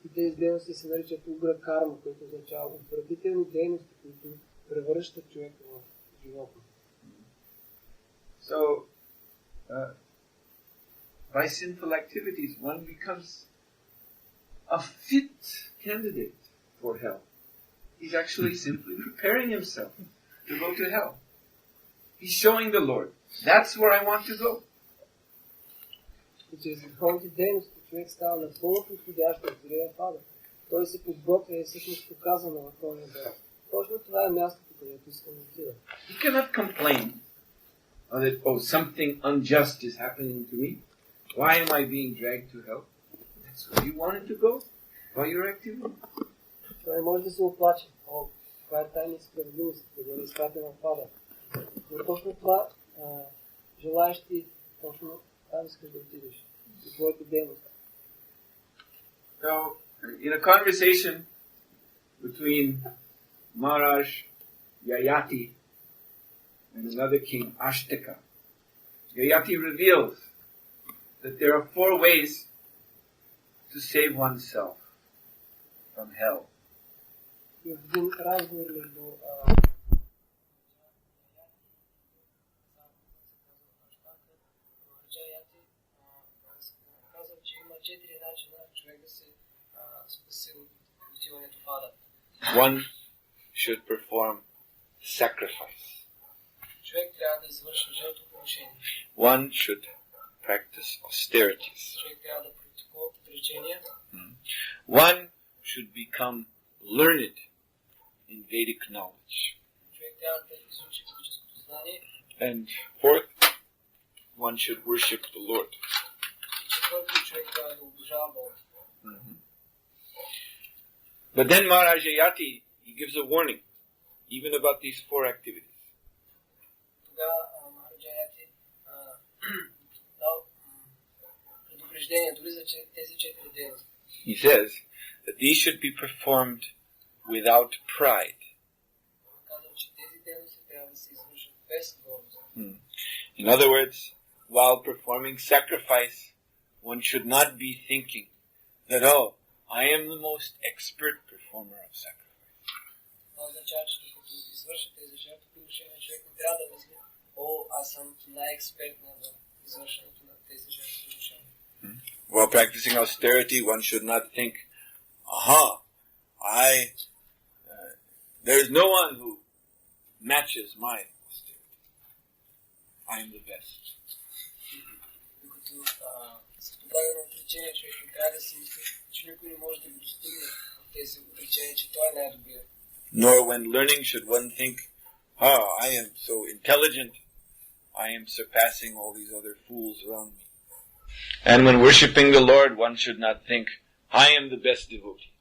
И тези дейности се наричат угра карма, което означава отвратителни дейности, които превръщат човека в животно. So, by sinful activities, one becomes a fit candidate for hell. He's actually simply preparing himself to go to hell. He's showing the Lord, that's where I want to go. И чрез греховните дейности човек става напълно подходящ от зрия Фадър. Той се подготвя и всъщност показва на върховния Бог. Точно това е мястото, където искам да отида. He cannot complain that, something unjust is happening to me. Why am I being dragged to hell? That's where you wanted to go by your activity. Той може да се оплаче. Това е тайна справедливост, да бъде изпратен на Фадър. Но точно това желаеш ти, точно там искаш да отидеш. И твоите дейности. So, in a conversation between Maharaj Yayati and another king, Ashtaka, Yayati reveals that there are 4 ways to save oneself from hell. И в един разговор между казва, че има 4 начина човек да се спаси от отиването в ада. One should perform sacrifice. Човек трябва да извършва жертвоприношение. One should practice austerities. Човек трябва да практикува отречения. One should become learned in Vedic knowledge. Човек трябва да изучи ведическото знание. And fourth, one should worship the Lord. Четвърто, човек трябва да обожава Бога. But then Maharaj Yayati, he gives a warning, even about these 4 activities. Тогава Махараджа Яти дал предупреждение дори за тези 4 дейности. He says that these should be performed without pride. Он казва, че тези дейности трябва да се извършат без гордост. In other words, while performing sacrifice, one should not be thinking that, oh, I am the most expert performer of sacrifice. Това означава, че докато извърши тези жертвоприношения, човек не трябва да мисли, о, аз съм най-експертна в извършването на тези жертвоприношения. While practicing austerity, one should not think, there is no one who matches my austerity. I am the best. Докато се подлага на отречение, човек не трябва да си мисли, че никой не може да го достигне в тези отречения, че той е най-добрият. Nor when learning should one think, I am so intelligent, I am surpassing all these other fools around me. And when worshipping the Lord, one should not think, I am the best devotee.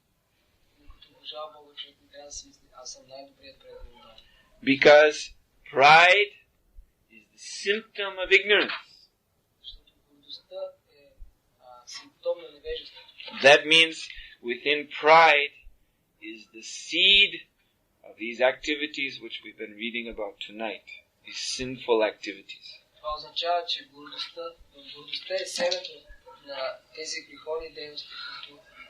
Because pride is the symptom of ignorance. That means within pride is the seed of these activities which we've been reading about tonight, these sinful activities. Това означава, че гордостта е семето на тези греховни дейности,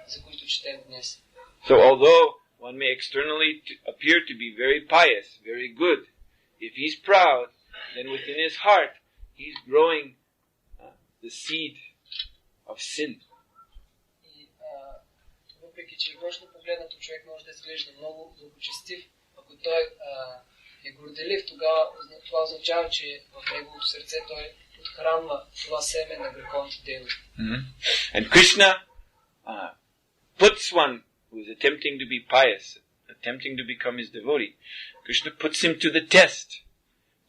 за които четем днес. So although one may externally appear to be very pious, very good, if he's proud, then within his heart he's growing the seed of sin. И въпреки че външно погледнато човек може да изглежда много благочестив, ако той е горделив, тогава това означава, че в неговото сърце той подхранва това семе на греховните дейности. And Krishna puts one who is attempting to be pious, attempting to become his devotee. Krishna puts him to the test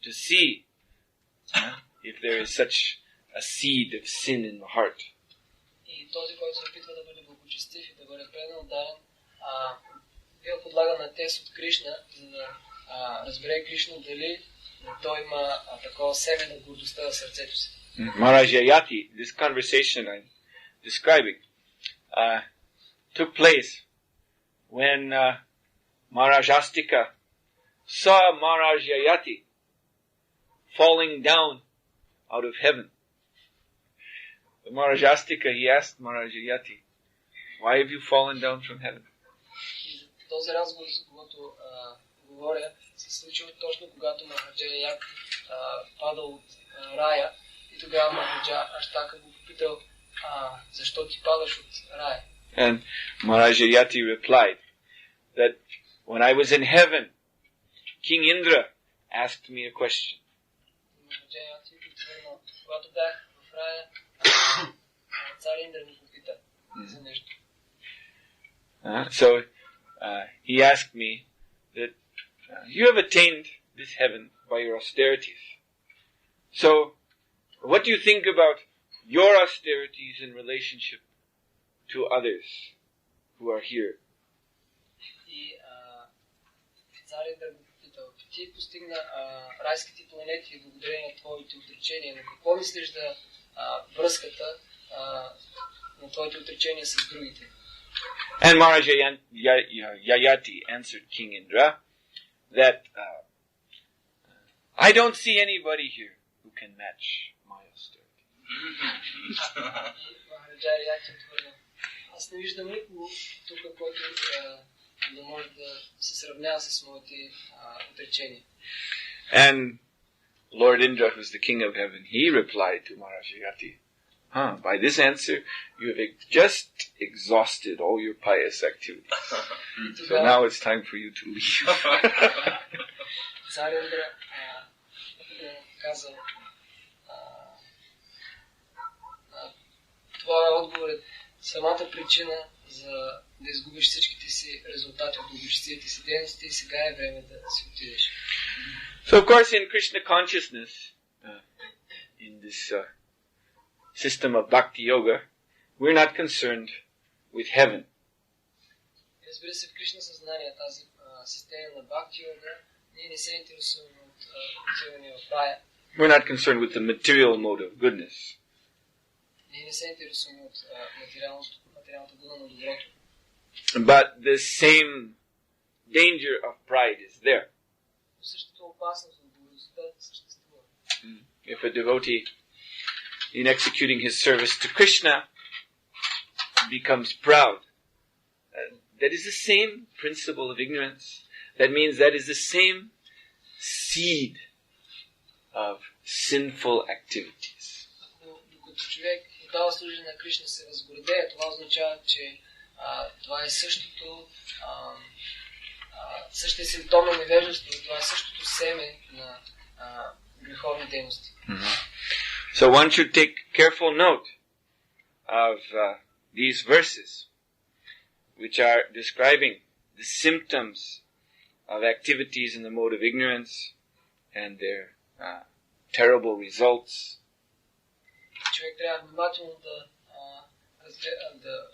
to see if there is such a seed of sin in the heart. И този, който се опитва да бъде благочестив и да бъде предан отдаден, бива подлаган на тест от Кришна, за да разбере Кришна дали той има такова семе на гордостта в сърцето си. Maharaj Yayati, this conversation I'm describing, took place when Maharaj Astika saw Maharaj Yayati falling down out of heaven. The Maharaj Astika, he asked Maharaj Yayati, why have you fallen down from heaven? Този разговор, за който говоря, се случил точно когато Махараджа Яяти падал от рая и тогава Махараджа Аштака го попитал, защо ти падаш от рая? And Maharaj Yayati replied that when I was in heaven, King Indra asked me a question. Махараджа Яяти отвърнал, когато бях в рая, цар Индра ми попита за нещо. So he asked me that you have attained this heaven by your austerities. So, what do you think about your austerities in relationship to others who are here? И цар Индра го попитал, ти постигна райските планети благодарение на твоите отречения, но какво мислиш за връзката на твоите отречения с другите? And Maharaj Yayati answered King Indra that I don't see anybody here who can match my austerity. Махараджа Яяти отвърнал, аз не виждам никого тук, който да може да се сравнява с моите отречения. And Lord Indra, who is the king of heaven, he replied to Maharaj Yayati, by this answer, you have just exhausted all your pious activities. So now it's time for you to leave. Цар Индра казал, това е отговорът, самата причина за да изгубиш всичките си резултати от благочестивите си дейности и сега е време да си отидеш. So of course in Krishna consciousness, in this system of bhakti yoga, we're not concerned with heaven. Разбира се, в Кришна съзнание, тази система на бхакти йога, ние не се интересуваме от отиване в рая. We're not concerned with the material mode of goodness. Ние не се интересуваме от материалната гуна на доброто. But the same danger of pride is there. Но същата опасност от гордостта съществува. If a devotee, in executing his service to Krishna, becomes proud, that is the same principle of ignorance. That means that is the same seed of sinful activities. Ако докато човек отдава служение на Кришна се възгордее, това означава, че това е същия симптом на невежество, това е същото семе на греховни дейности. So one should take careful note of these verses, which are describing the symptoms of activities in the mode of ignorance and their terrible results. Човек трябва внимателно да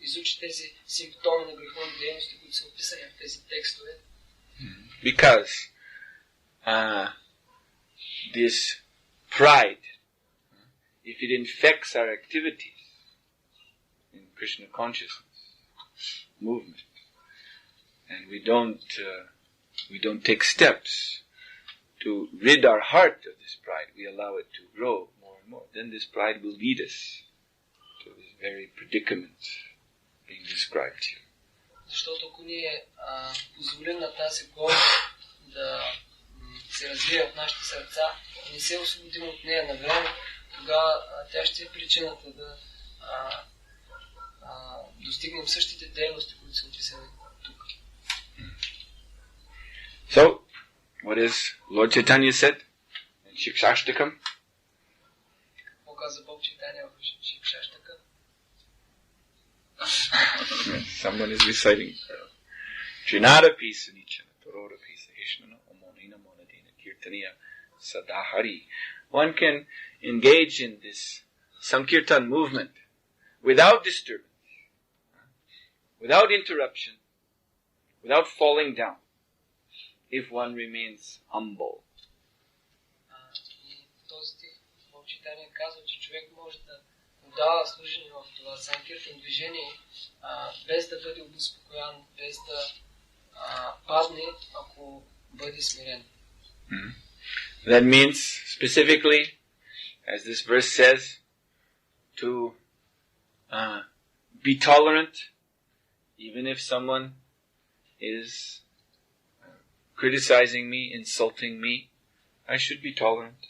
изучи тези симптоми на греховни дейности, които са описани в тези текстове. Because this pride, if it infects our activities in Krishna consciousness movement, and we don't take steps to rid our heart of this pride, we allow it to grow more and more, then this pride will lead us to this very predicament being described here. Защото ако ние позволим на тази гордост да се развие в нашите сърца и не се освободим от нея на време, тогава тя ще е причината да достигнем същите дейности, които са описани тук. So, what is Lord Chaitanya said in Shikshashtakam? Какво каза Бог Чайтания в Шикшаштака? Someone is reciting. Trinada pisa nichana, torora pisa hishnana, omonina monadina, kirtaniya, sadahari. One can engage in this Sankirtan movement without disturbance, without interruption, without falling down, if one remains humble. Този стих Бог Чайтания казва, че човек може да отдава служение в това Санкиртан движение, без да бъде обезпокоян, без да падне, ако бъде смирен. That means, specifically, as this verse says, to be tolerant, even if someone is criticizing me, insulting me, I should be tolerant.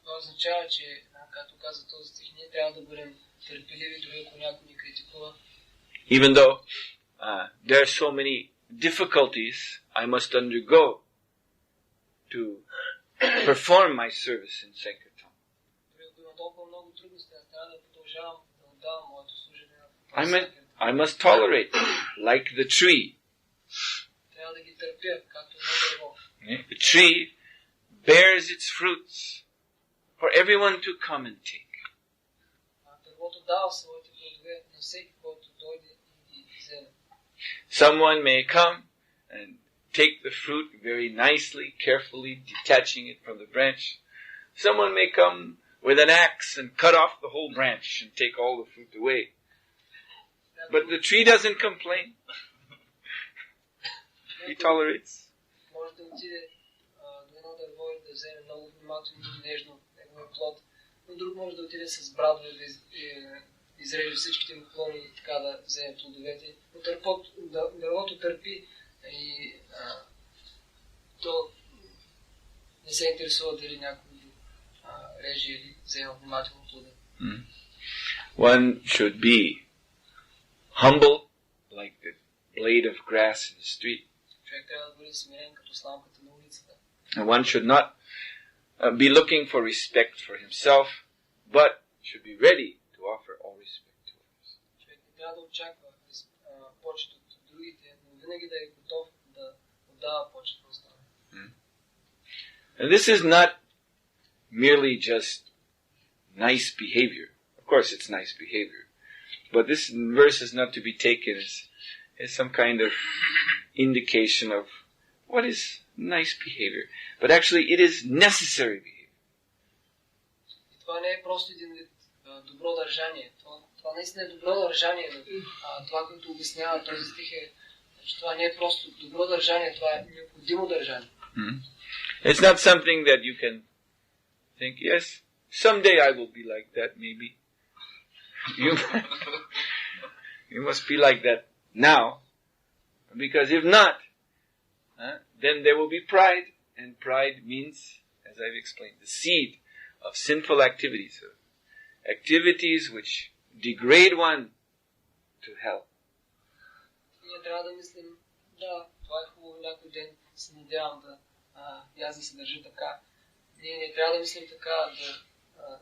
Това означава, че, както каза този стих, ние трябва да бъдем търпеливи, дори ако някой ни критикува. Even though there are so many difficulties I must undergo to perform my service in Sankirtan. I must tolerate, like the tree. The tree bears its fruits for everyone to come and take. Someone may come and take the fruit very nicely, carefully, detaching it from the branch. Someone may come with an axe and cut off the whole branch and take all the fruit away. But the tree doesn't complain. He tolerates. Друг може да отиде с брадва и да изреже всичките му клони и така да вземе плодовете. Но дървото търпи и то не се интересува дали някой реже или взема внимателно плода. One should be humble, like the blade of grass in the street. Човек трябва да бъде смирен като сламката на улицата. And one should not be looking for respect for himself, but should be ready to offer all respect to others. Човек не трябва да очаква почет от другите, но винаги да е готов да отдава почет на останалите. And this is not merely just nice behavior. Of course it's nice behavior. But this verse is not to be taken as some kind of indication of what is nice behavior. But actually it is necessary behavior. И това не е просто един вид добро държание. Това наистина е добро държание. Това, което обяснява този стих е, че това не е просто добро държание, това е необходимо държание. It's not something that you can think, yes, someday I will be like that, maybe. You must be like that now, because if not, then there will be pride, and pride means, as I've explained, the seed of sinful activities, activities which degrade one to hell. Ние трябва да мислим, това е хубаво, някой ден се надявам да аз да се държа така. Ние не трябва да мислим така, да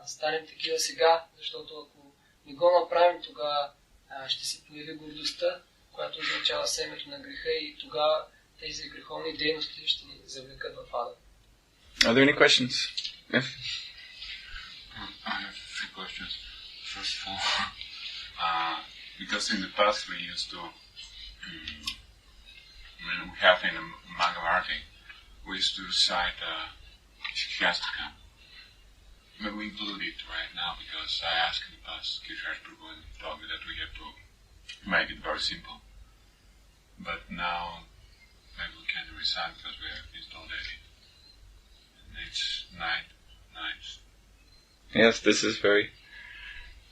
станем такива сега, защото ако не го направим, тогава ще се появи гордостта, която означава семето на греха и тогава тези греховни дейности ще ни завлекат в ада. Are there any questions? Yes? I have a few questions. First of all, because in the past we used to, when we have in a Magavarti, we used to recite Shikshastika. But we include it right now because I asked in the past Kishar Prabhu and he told me that we have to make it very simple. But now maybe we can recite because we have installed it. And it's night. Yes, this is very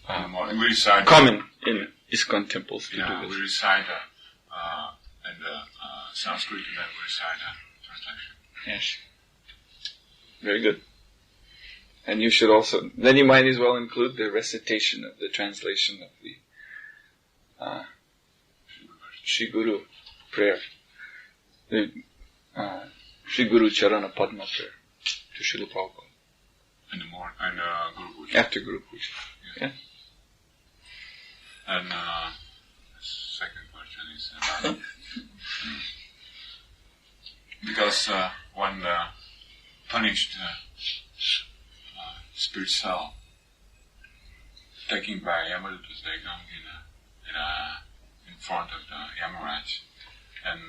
we recite common in ISKCON temples to do this. We recite in the Sanskrit and then we recite a translation. Yes. Very good. And you should also, then you might as well include the recitation of the translation of the Shri Guru prayer. The Shri Guru Charana Padma prayer to Srila Prabhupada. In the morning, and Guru Puja. After Guru Puja. Yeah. And second question is because when the punished spirit soul taken by Yamadutas, they come in front of the Yamaraj, and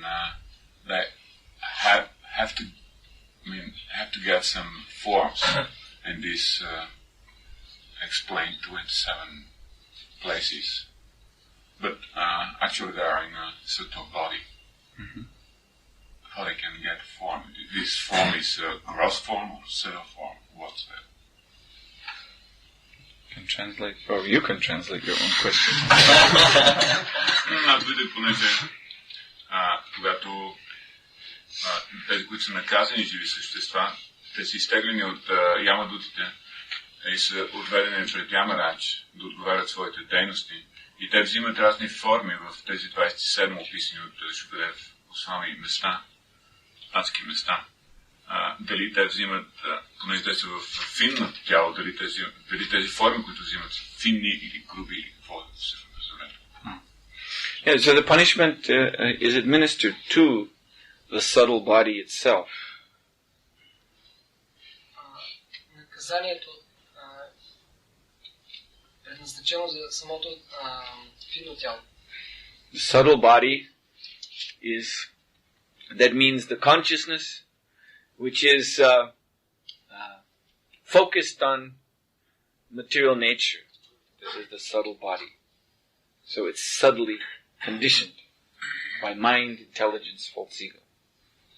they have to get some forms. And this explained 27 places. But actually they are in a subtle body. Mm-hmm. How they can get form? This form is a gross form or subtle form? What's that? Can translate, or you can translate your own question. Понеже когато тези, които са наказани живи същества, те са изтеглени от ямадутите и са отведени пред Ямарадж да отговарят своите дейности. И те взимат разни форми в тези 27 описани от Шукадев Госвами места, адски места. Дали те взимат, понеже те са в финното тяло, дали тези форми, които взимат финни или груби или какво се представлява. Yeah, so the punishment is administered to the subtle body itself. Наказанието предназначено за самото финно тяло. The subtle body is, that means the consciousness which is focused on material nature. This is the subtle body. So it's subtly conditioned by mind, intelligence, false ego.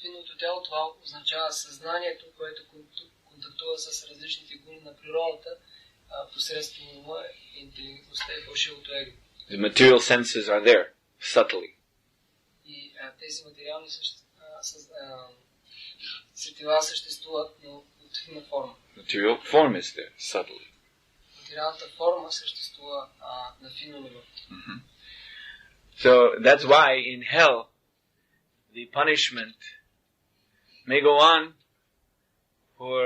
Финното тяло, това означава съзнанието, което контактува с различните гуни на природата посредством ума, интелигентността и фалшивото его. The material senses are there, subtly. И тези материални сетива съществуват, но от финна форма. Material form is there, subtly. Материалната форма съществува на финно ниво. Mm-hmm. So that's why in hell the punishment may go on for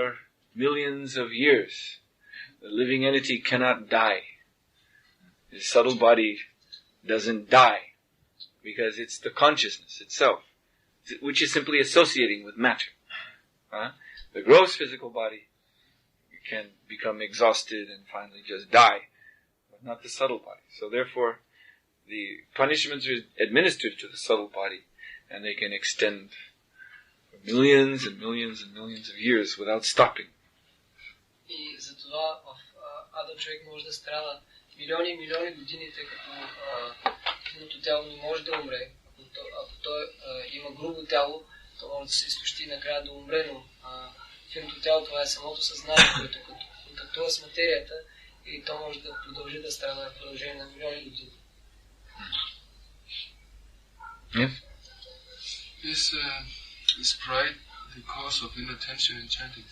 millions of years. The living entity cannot die. The subtle body doesn't die because it's the consciousness itself, which is simply associating with matter. The gross physical body can become exhausted and finally just die, but not the subtle body. So therefore, the punishments are administered to the subtle body, and they can extend for millions and millions and millions of years without stopping. И затова в да човек може да страда милиони и милиони години, тъй като финното тяло не може да умре. Ако той има грубо тяло, то може да се изтощи и накрая да умре, но финното тяло това е самото съзнание, което контактува с материята и то може да продължи да страда в продължение на милиони години. Yes? Is pride the cause of inattention in chanting?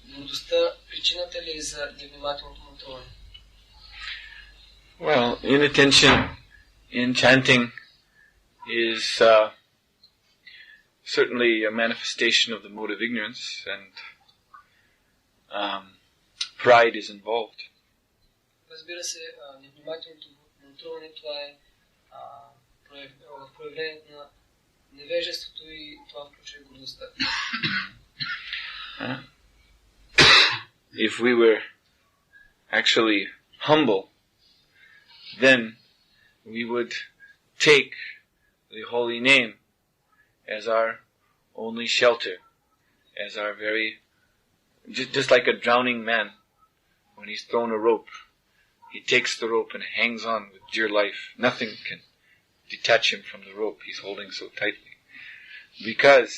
Гордостта причината ли е за невнимателното мъдруване? Well, inattention in chanting is certainly a manifestation of the mode of ignorance, and pride is involved. Разбира се, невнимателното мъдруване това е в проявлението на невежеството и това включва и гордостта. If we were actually humble, then we would take the holy name as our only shelter, as our very, just like a drowning man, when he's thrown a rope, he takes the rope and hangs on with dear life. Nothing can detach him from the rope he's holding so tightly, because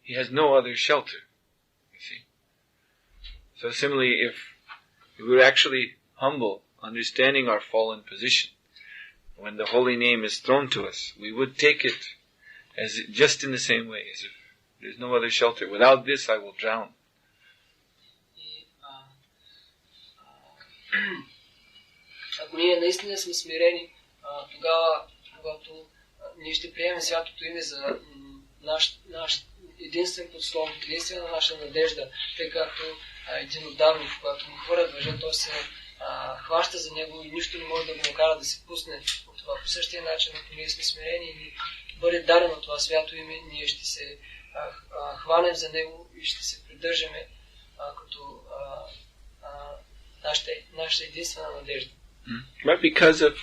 he has no other shelter, you see. So similarly, if we were actually humble, understanding our fallen position, when the holy name is thrown to us, we would take it as just in the same way, as if there's no other shelter. Without this, I will drown. Ако ние наистина сме смирени, тогава, когато ние ще приемем святото име за наш единствен подслон, единствена наша надежда, тъй както един отдавник, когато му хвърят въжа, той се хваща за него и нищо не може да го накара да се пусне от това. По същия начин, ако ние сме смирени и бъде дадено това свято име, ние ще се хванем за него и ще се придържаме като нашата единствена надежда. But because of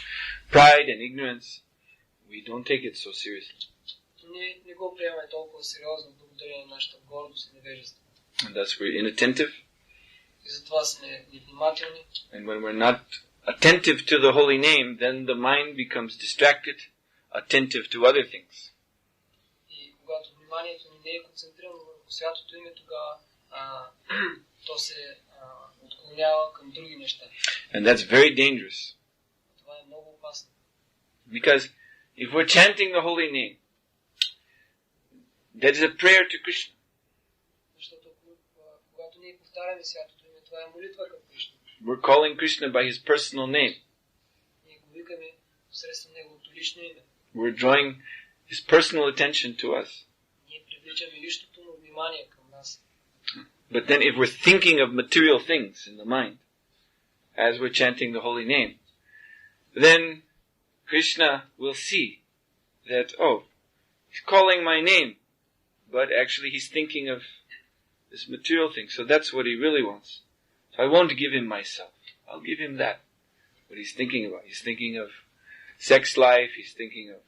pride and ignorance, we don't take it so seriously. Ние не го приемаме толкова сериозно, благодарение на нашата гордост и невежество. And thus we're inattentive. И затова сме невнимателни. And when we're not attentive to the holy name, then the mind becomes distracted, attentive to other things. И когато вниманието ни не е концентрирано върху святото име, тогава то се отклонява към други неща. And that's very dangerous. Това е много опасно. Because if we're chanting the holy name, that is a prayer to Krishna. Защото когато ние повтаряме святото име, това е молитва към Кришна. We're calling Krishna by his personal name. Ние го викаме посредством неговото лично име. We're drawing his personal attention to us. Ние привличаме личното му внимание към нас. But then if we're thinking of material things in the mind, as we're chanting the holy name, then Krishna will see that, oh, he's calling my name, but actually he's thinking of this material thing. So that's what he really wants. So I won't give him myself. I'll give him that. What he's thinking about. He's thinking of sex life. He's thinking of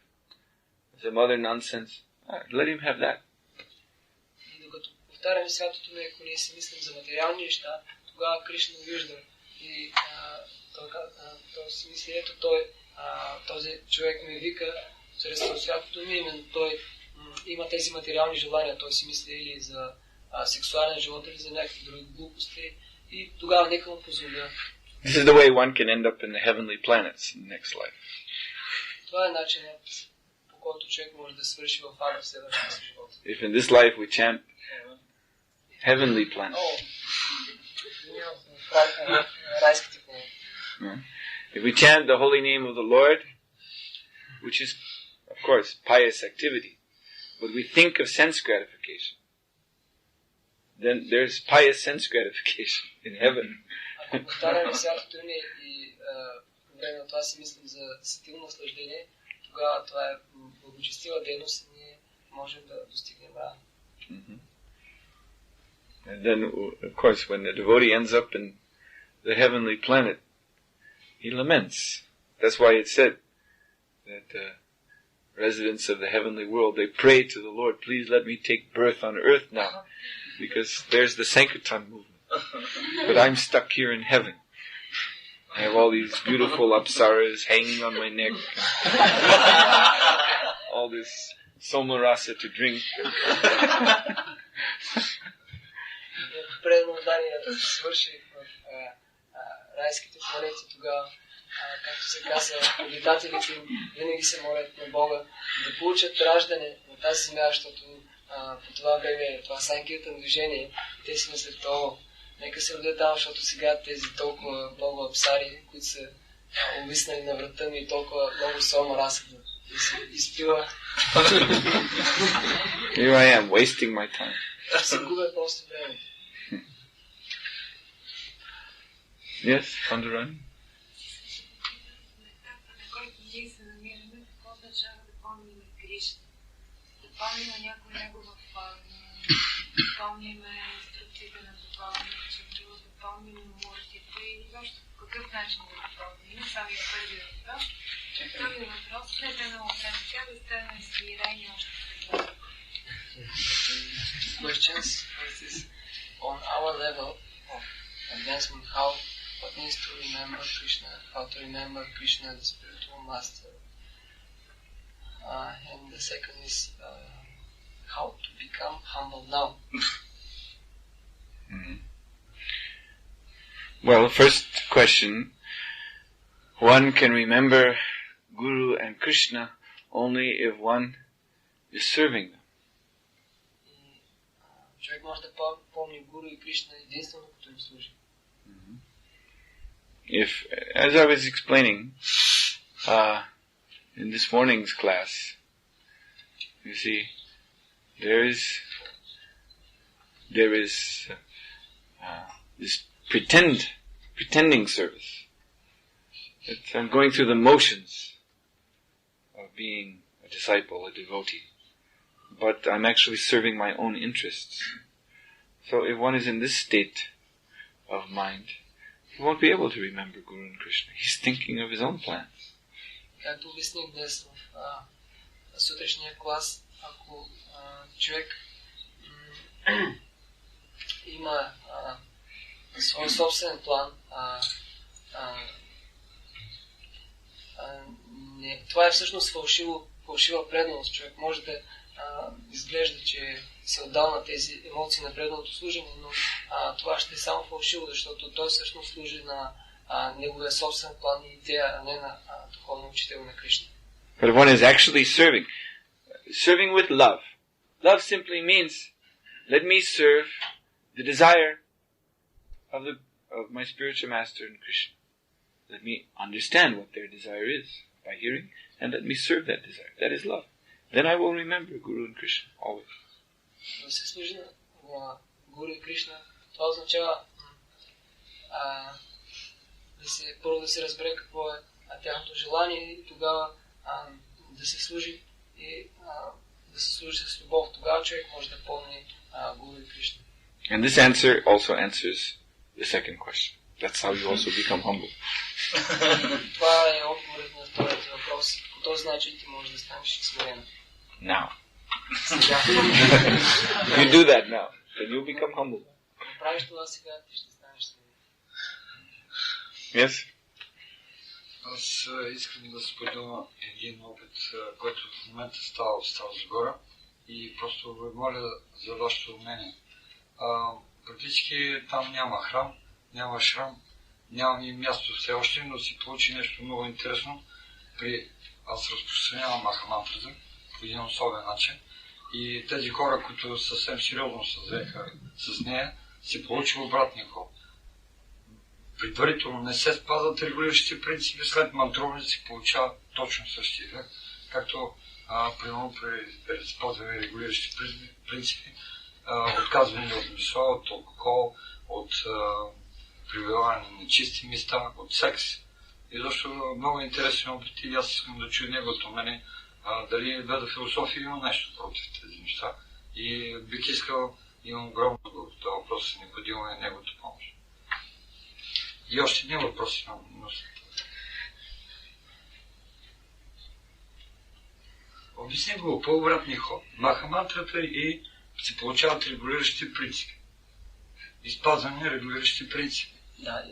some other nonsense. Let him have that. И докато повтаряме святото име, ако ние си мислим за материални неща, тогава Кришна вижда и той си мисли, ето този човек ме вика чрез святото име, именно той има тези материални желания, той си мисли или за сексуален живот, или за някакви други глупости, и тогава нека му позволя. This is the way one can end up in the heavenly planets in the next life. Това е начинът, по който човек може да свърши в ада в следващия си живот. If in this life we chant heavenly planets. Райските планети. If we chant the holy name of the Lord, which is, of course, pious activity, but we think of sense gratification, then there's pious sense gratification in heaven. Ако повтаряме святото име и по време на това си мислим за сетивно наслаждение, тогава това е благочестива дейност и ние можем да достигнем рая. And then, of course, when the devotee ends up in the heavenly planet, he laments. That's why it said that residents of the heavenly world, they pray to the Lord, please let me take birth on earth now, because there's the Sankirtan movement. But I'm stuck here in heaven. I have all these beautiful apsaras hanging on my neck. All this somarasa to drink. Предно ударението се свърши в райските планети тогава. Както се казва, обитателите винаги се молят на Бога да получат раждане на тази земя, защото по това време, това санкиртан движение, те си мислят, нека се родят там, защото сега тези толкова много апсари, които са увиснали на врата ми и толкова много сома расата да се изпива. Here I am, wasting my time. Се губя просто времето. Yes, Pandurani? Ние се намираме, какво означава да помним Кришна? Да помним някой негова форма, да помним инструкциите на духовничето, да помним муртите и защо по какъв начин да го помним. Самият първи въпрос. Втори въпрос, след едно отрече, да станем смирени още сега. Questions is on our level of advancement, what means to remember Krishna, how to remember Krishna, the spiritual master. And the second is how to become humble now. Well, first question, one can remember Guru and Krishna only if one is serving them. Човек може да помни Гуру и Кришна единствено като им служи. If, as I was explaining in this morning's class, you see, there is this pretending service. I'm going through the motions of being a disciple, a devotee, but I'm actually serving my own interests. So if one is in this state of mind, he won't be able to remember Guru and Krishna. He's thinking of his own plans. Както обясних днес в сутрешния клас, ако човек има свой собствен план, това е всъщност фалшива преданост. Човек може да изглежда, че се отдал на тези емоции на преданото служение, но това ще е само фалшиво, защото той всъщност служи на неговия собствен план и идея, а не на духовния учител на Кришна. But one is actually serving with love. Love simply means, let me serve the desire of my spiritual master and Krishna. Let me understand what their desire is by hearing, and let me serve that desire. That is love. Then I will remember Guru and Krishna always. Да се служи на Гуру и Кришна, това означава първо да се разбере какво е тяхното желание и тогава да се служи и да се служи с любов. Тогава човек може да помни Гуру и Кришна. And this answer also answers the second question. That's how you also become humble. Това е отговорът на вторият въпрос. По този начин ти можеш да станеш смирен. Now. You do that now, then you'll become humble. Правиш това сега, ти ще станеш смирен. Yes? Аз искам да споделя един опит, който в момента става в Стара Загора и просто ви моля за вашето мнение. Практически там няма храм, няма шрам, няма ни място все още, но си получи нещо много интересно. Аз разпространявам махамантрата по един особен начин и тези хора, които съвсем сериозно се взеха с нея, си получи обратния ход. Предварително не се спазват регулиращите принципи, след мантруване се получава точно същия ефект, както примерно при спазване регулиращи принципи, отказване от месо, от алкохол, от пребиваване на чисти места, от секс. И защо много интересни опити и аз искам да чуя неговото мнение, дали Веда философия има нещо против тези неща. И бих искал, имам огромно този въпрос, необходимо е неговото помощ. И още един въпрос имам. Обясни го по-обратния ход. Махамантрата и се получават регулиращи принципи. и спазване регулиращи принципи. Да,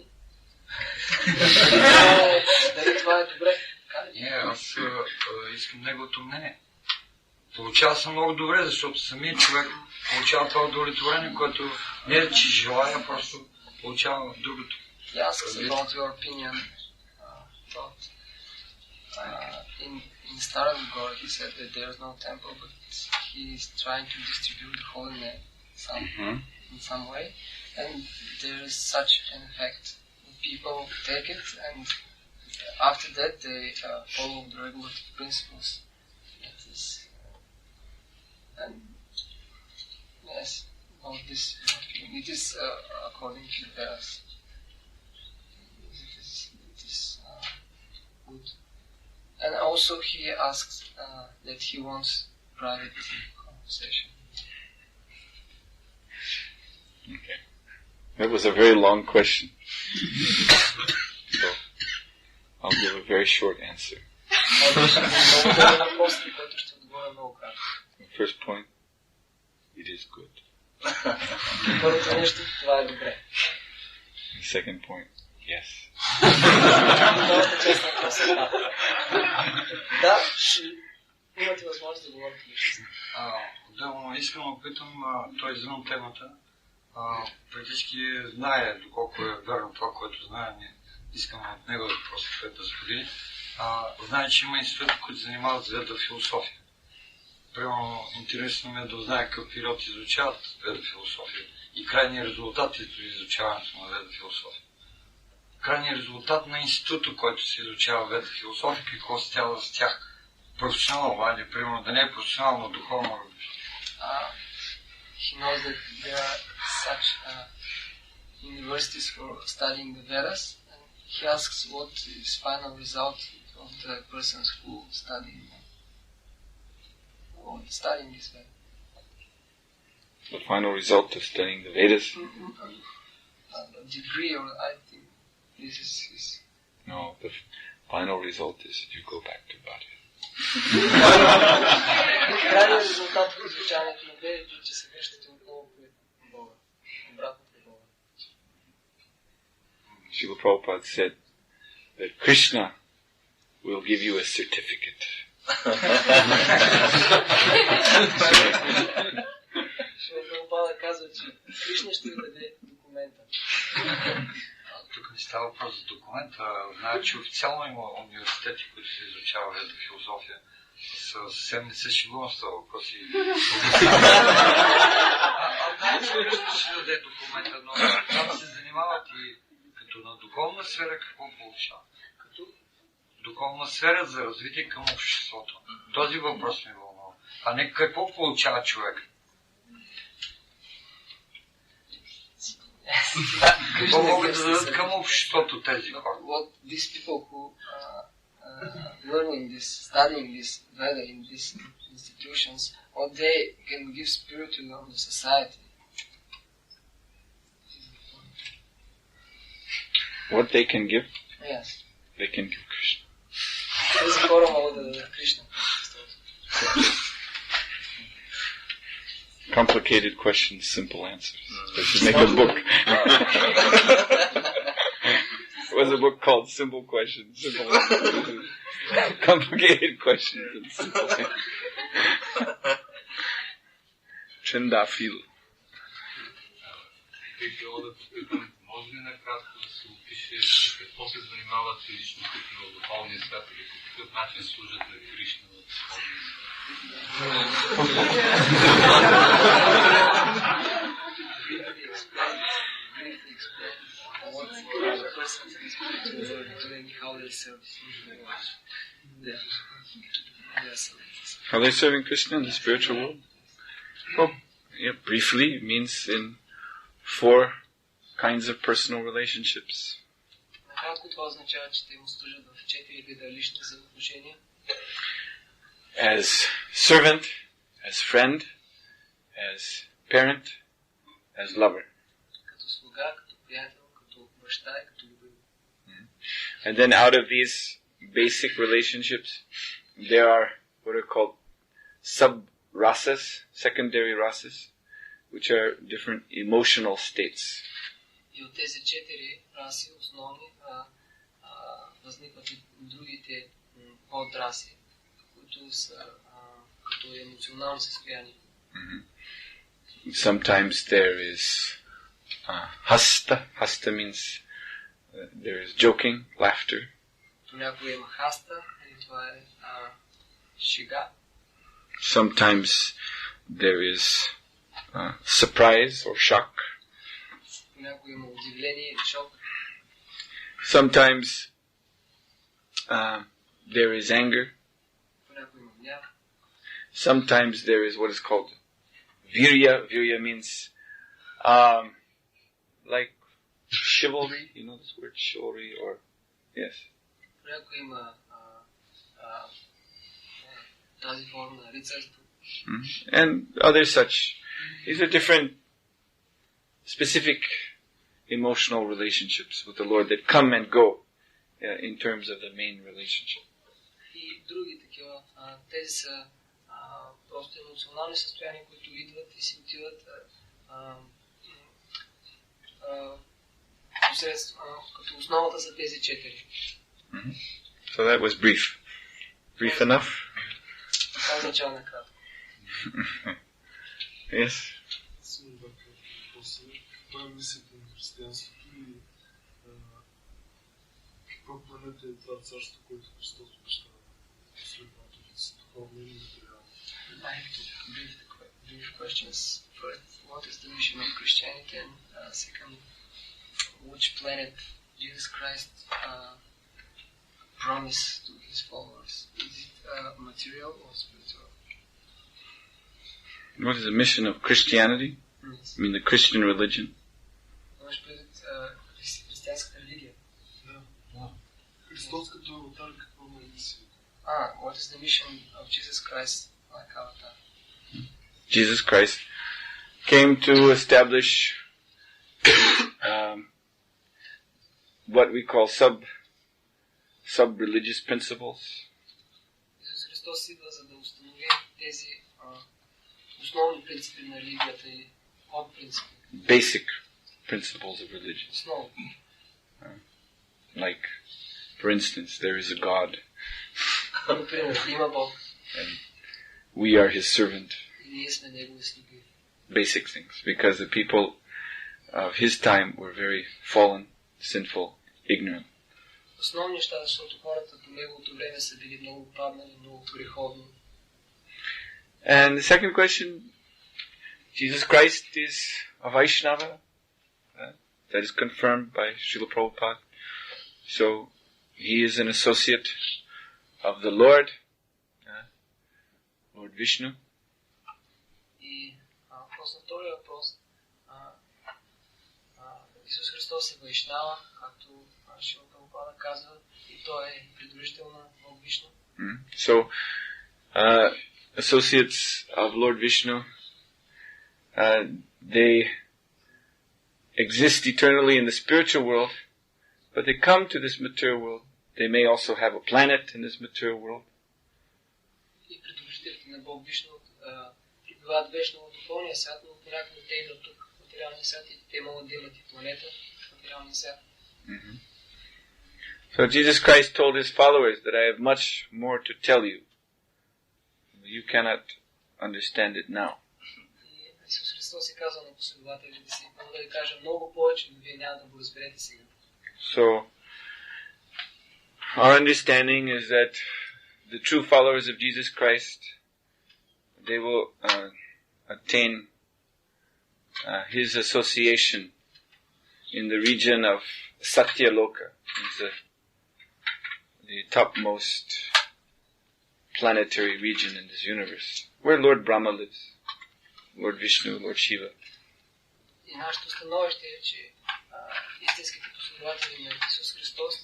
дали това е добре? Аз искам неговото мнение. Получава се много добре, защото самият човек получава това удовлетворение, което не е, че желая, просто получава другото. He asks about your opinion about in Staranagora. He said that there is no temple, but he is trying to distribute the holy name in some way, and there is such an effect. People take it, and after that they follow the regulative principles. That is, and yes, about this, it is according to Vedas. It is good. And also he asks that he wants private conversation. Okay. That was a very long question. So, I'll give a very short answer. The first point, it is good. The second point, yes. Имате възможност да говорите лично. Отделно искам да опитам, той извън темата, практически знае доколко е верно това, което знае, не искам от него просто да сподели. Знае, че има институти, които занимават с веда философия. Примерно, интересно ми е да знае какъв период изучават веда философия и крайният резултат от изучаването на веда философия. Крайният резултат на института, който се изучава веда философия, какво става с тях професионално, или примерно да не е професионално, но духовно равнище. He knows that there are such universities for studying the Vedas, and he asks what is final result of the persons who studying this Veda. The final result of studying the Vedas? A degree, or I think this is his... No, the final result is that you go back to Bhakti. Крайният резултат от изучаването на Ведите е, че се връщате отново при Бога. Обратно при Бога. Srila Prabhupada said that Krishna will give you a certificate. Шрила Прабхупада казва, че Кришна ще ви даде документа. Тук не става въпрос за документа. Знае, че официално има университети, които се изучава веда философия. Съвсем не се шегувам с това въпрос. Ще даде документа, но там се занимават и като на духовна сфера какво получава. Като духовна сфера за развитие към обществото. Този въпрос ми вълнува. А не какво получава човек. Какво могат да дадат към обществото тези хора? What these people who learning this, studying this Veda in these institutions, what they can give spiritually on the society. What they can give? Yes. They can give Krishna. Тези хора могат да дадат Кришна. Complicated questions, simple answers. They should make a book. There was a book called Simple Questions, Simple Answers. Complicated questions and simple answers. Чендafil. Бих желал да попитам, може ли накратко да се опише какво се занимават физичните в духовния свят или по какъв начин служат на Кришна в духовния свят? How they serving Krishna in the spiritual world? Well, briefly, it means in 4 kinds of personal relationships. As servant, as friend, as parent, as lover. And then out of these basic relationships, there are what are called sub-rasas, secondary rasas, which are different emotional states. И от тези 4 раси основни възникват и другите подраси, които са като емоционални състояния. Sometimes there is hasta. Hasta means there is joking, laughter. Понякога има хаста, и това е шега. Sometimes there is surprise or shock. Понякога има удивление или шок. Sometimes there is anger. Понякога има гняв. Sometimes there is what is called virya. Virya means like chivalry. You know this word, chivalry, or yes. Понякога има тази форма на рицарство. And other such. These are different specific emotional relationships with the Lord that come and go in terms of the main relationship. И други такива. Тези са просто емоционални състояния, които идват и си отиват като основата за тези 4. So that was brief. Brief enough? Това означава накратко. Yes. Това е мисията на християнството и какво планета е това царство, което Христос обещава последователите си, духовно и материално. I have to brief questions. First, what is the mission of Christianity? And second, which planet Jesus Christ promised to his followers? Is it material or spiritual? What is the mission of Christianity? Yes. I mean the Christian religion. Християнската религия. Да. Христос като аватар, какво му е мисията? What is the mission of Jesus Christ like avatar? Jesus Christ came to establish what we call sub-religious principles. Исус Христос идва за да установи тези основни принципи на религията и подпринципи. Basic principles of religion. Основни. Like, for instance, there is a God. Например, има Бог. And we are His servant. И ние сме Негови слуги. Basic things. Because the people of His time were very fallen, sinful, ignorant. Основни неща, защото хората по Неговото време са били много паднали, много греховни. And the second question, Jesus Christ is a Vaishnava. That is confirmed by Srila Prabhupada. So, He is an associate of the Lord, Lord Vishnu. И просто втория въпрос. Исус Христос е Вайшнава, както Шрила Прабхупада казва, и Той е придружител на Бог Вишну. So, associates of Lord Vishnu, they exist eternally in the spiritual world, but they come to this material world. They may also have a planet in this material world. И придружителите на Бог Вишну пребивават вечно в духовния свят, но понякога те идват тук в материалния свят и те могат да имат и планета в материалния свят. So Jesus Christ told His followers that I have much more to tell you. You cannot understand it now. И Исус Христос е казал на последователите си, мога да ви кажа много повече, но вие няма да го разберете сега. So, our understanding is that the true followers of Jesus Christ, they will attain His association in the region of Satya Loka. It's the topmost planetary region in this universe, where Lord Brahma lives, Lord Vishnu, Lord Shiva. И нашето становище е, че истинските последователи на Исус Христос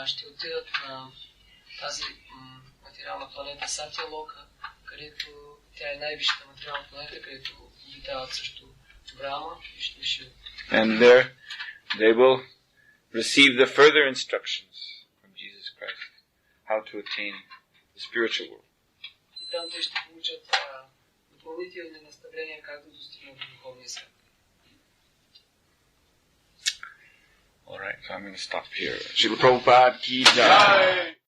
ще отидат на тази материална планета Сатя Лока, където тя е най-висшата материална планета, където обитават също Брахма и Шива. And there they will receive the further instructions from Jesus Christ, how to attain the spiritual world. И там те ще получат допълнителни наставления как да достигнат до духовния свят. Alright, so I'm going to stop here. Srila Prabhupada ki jai.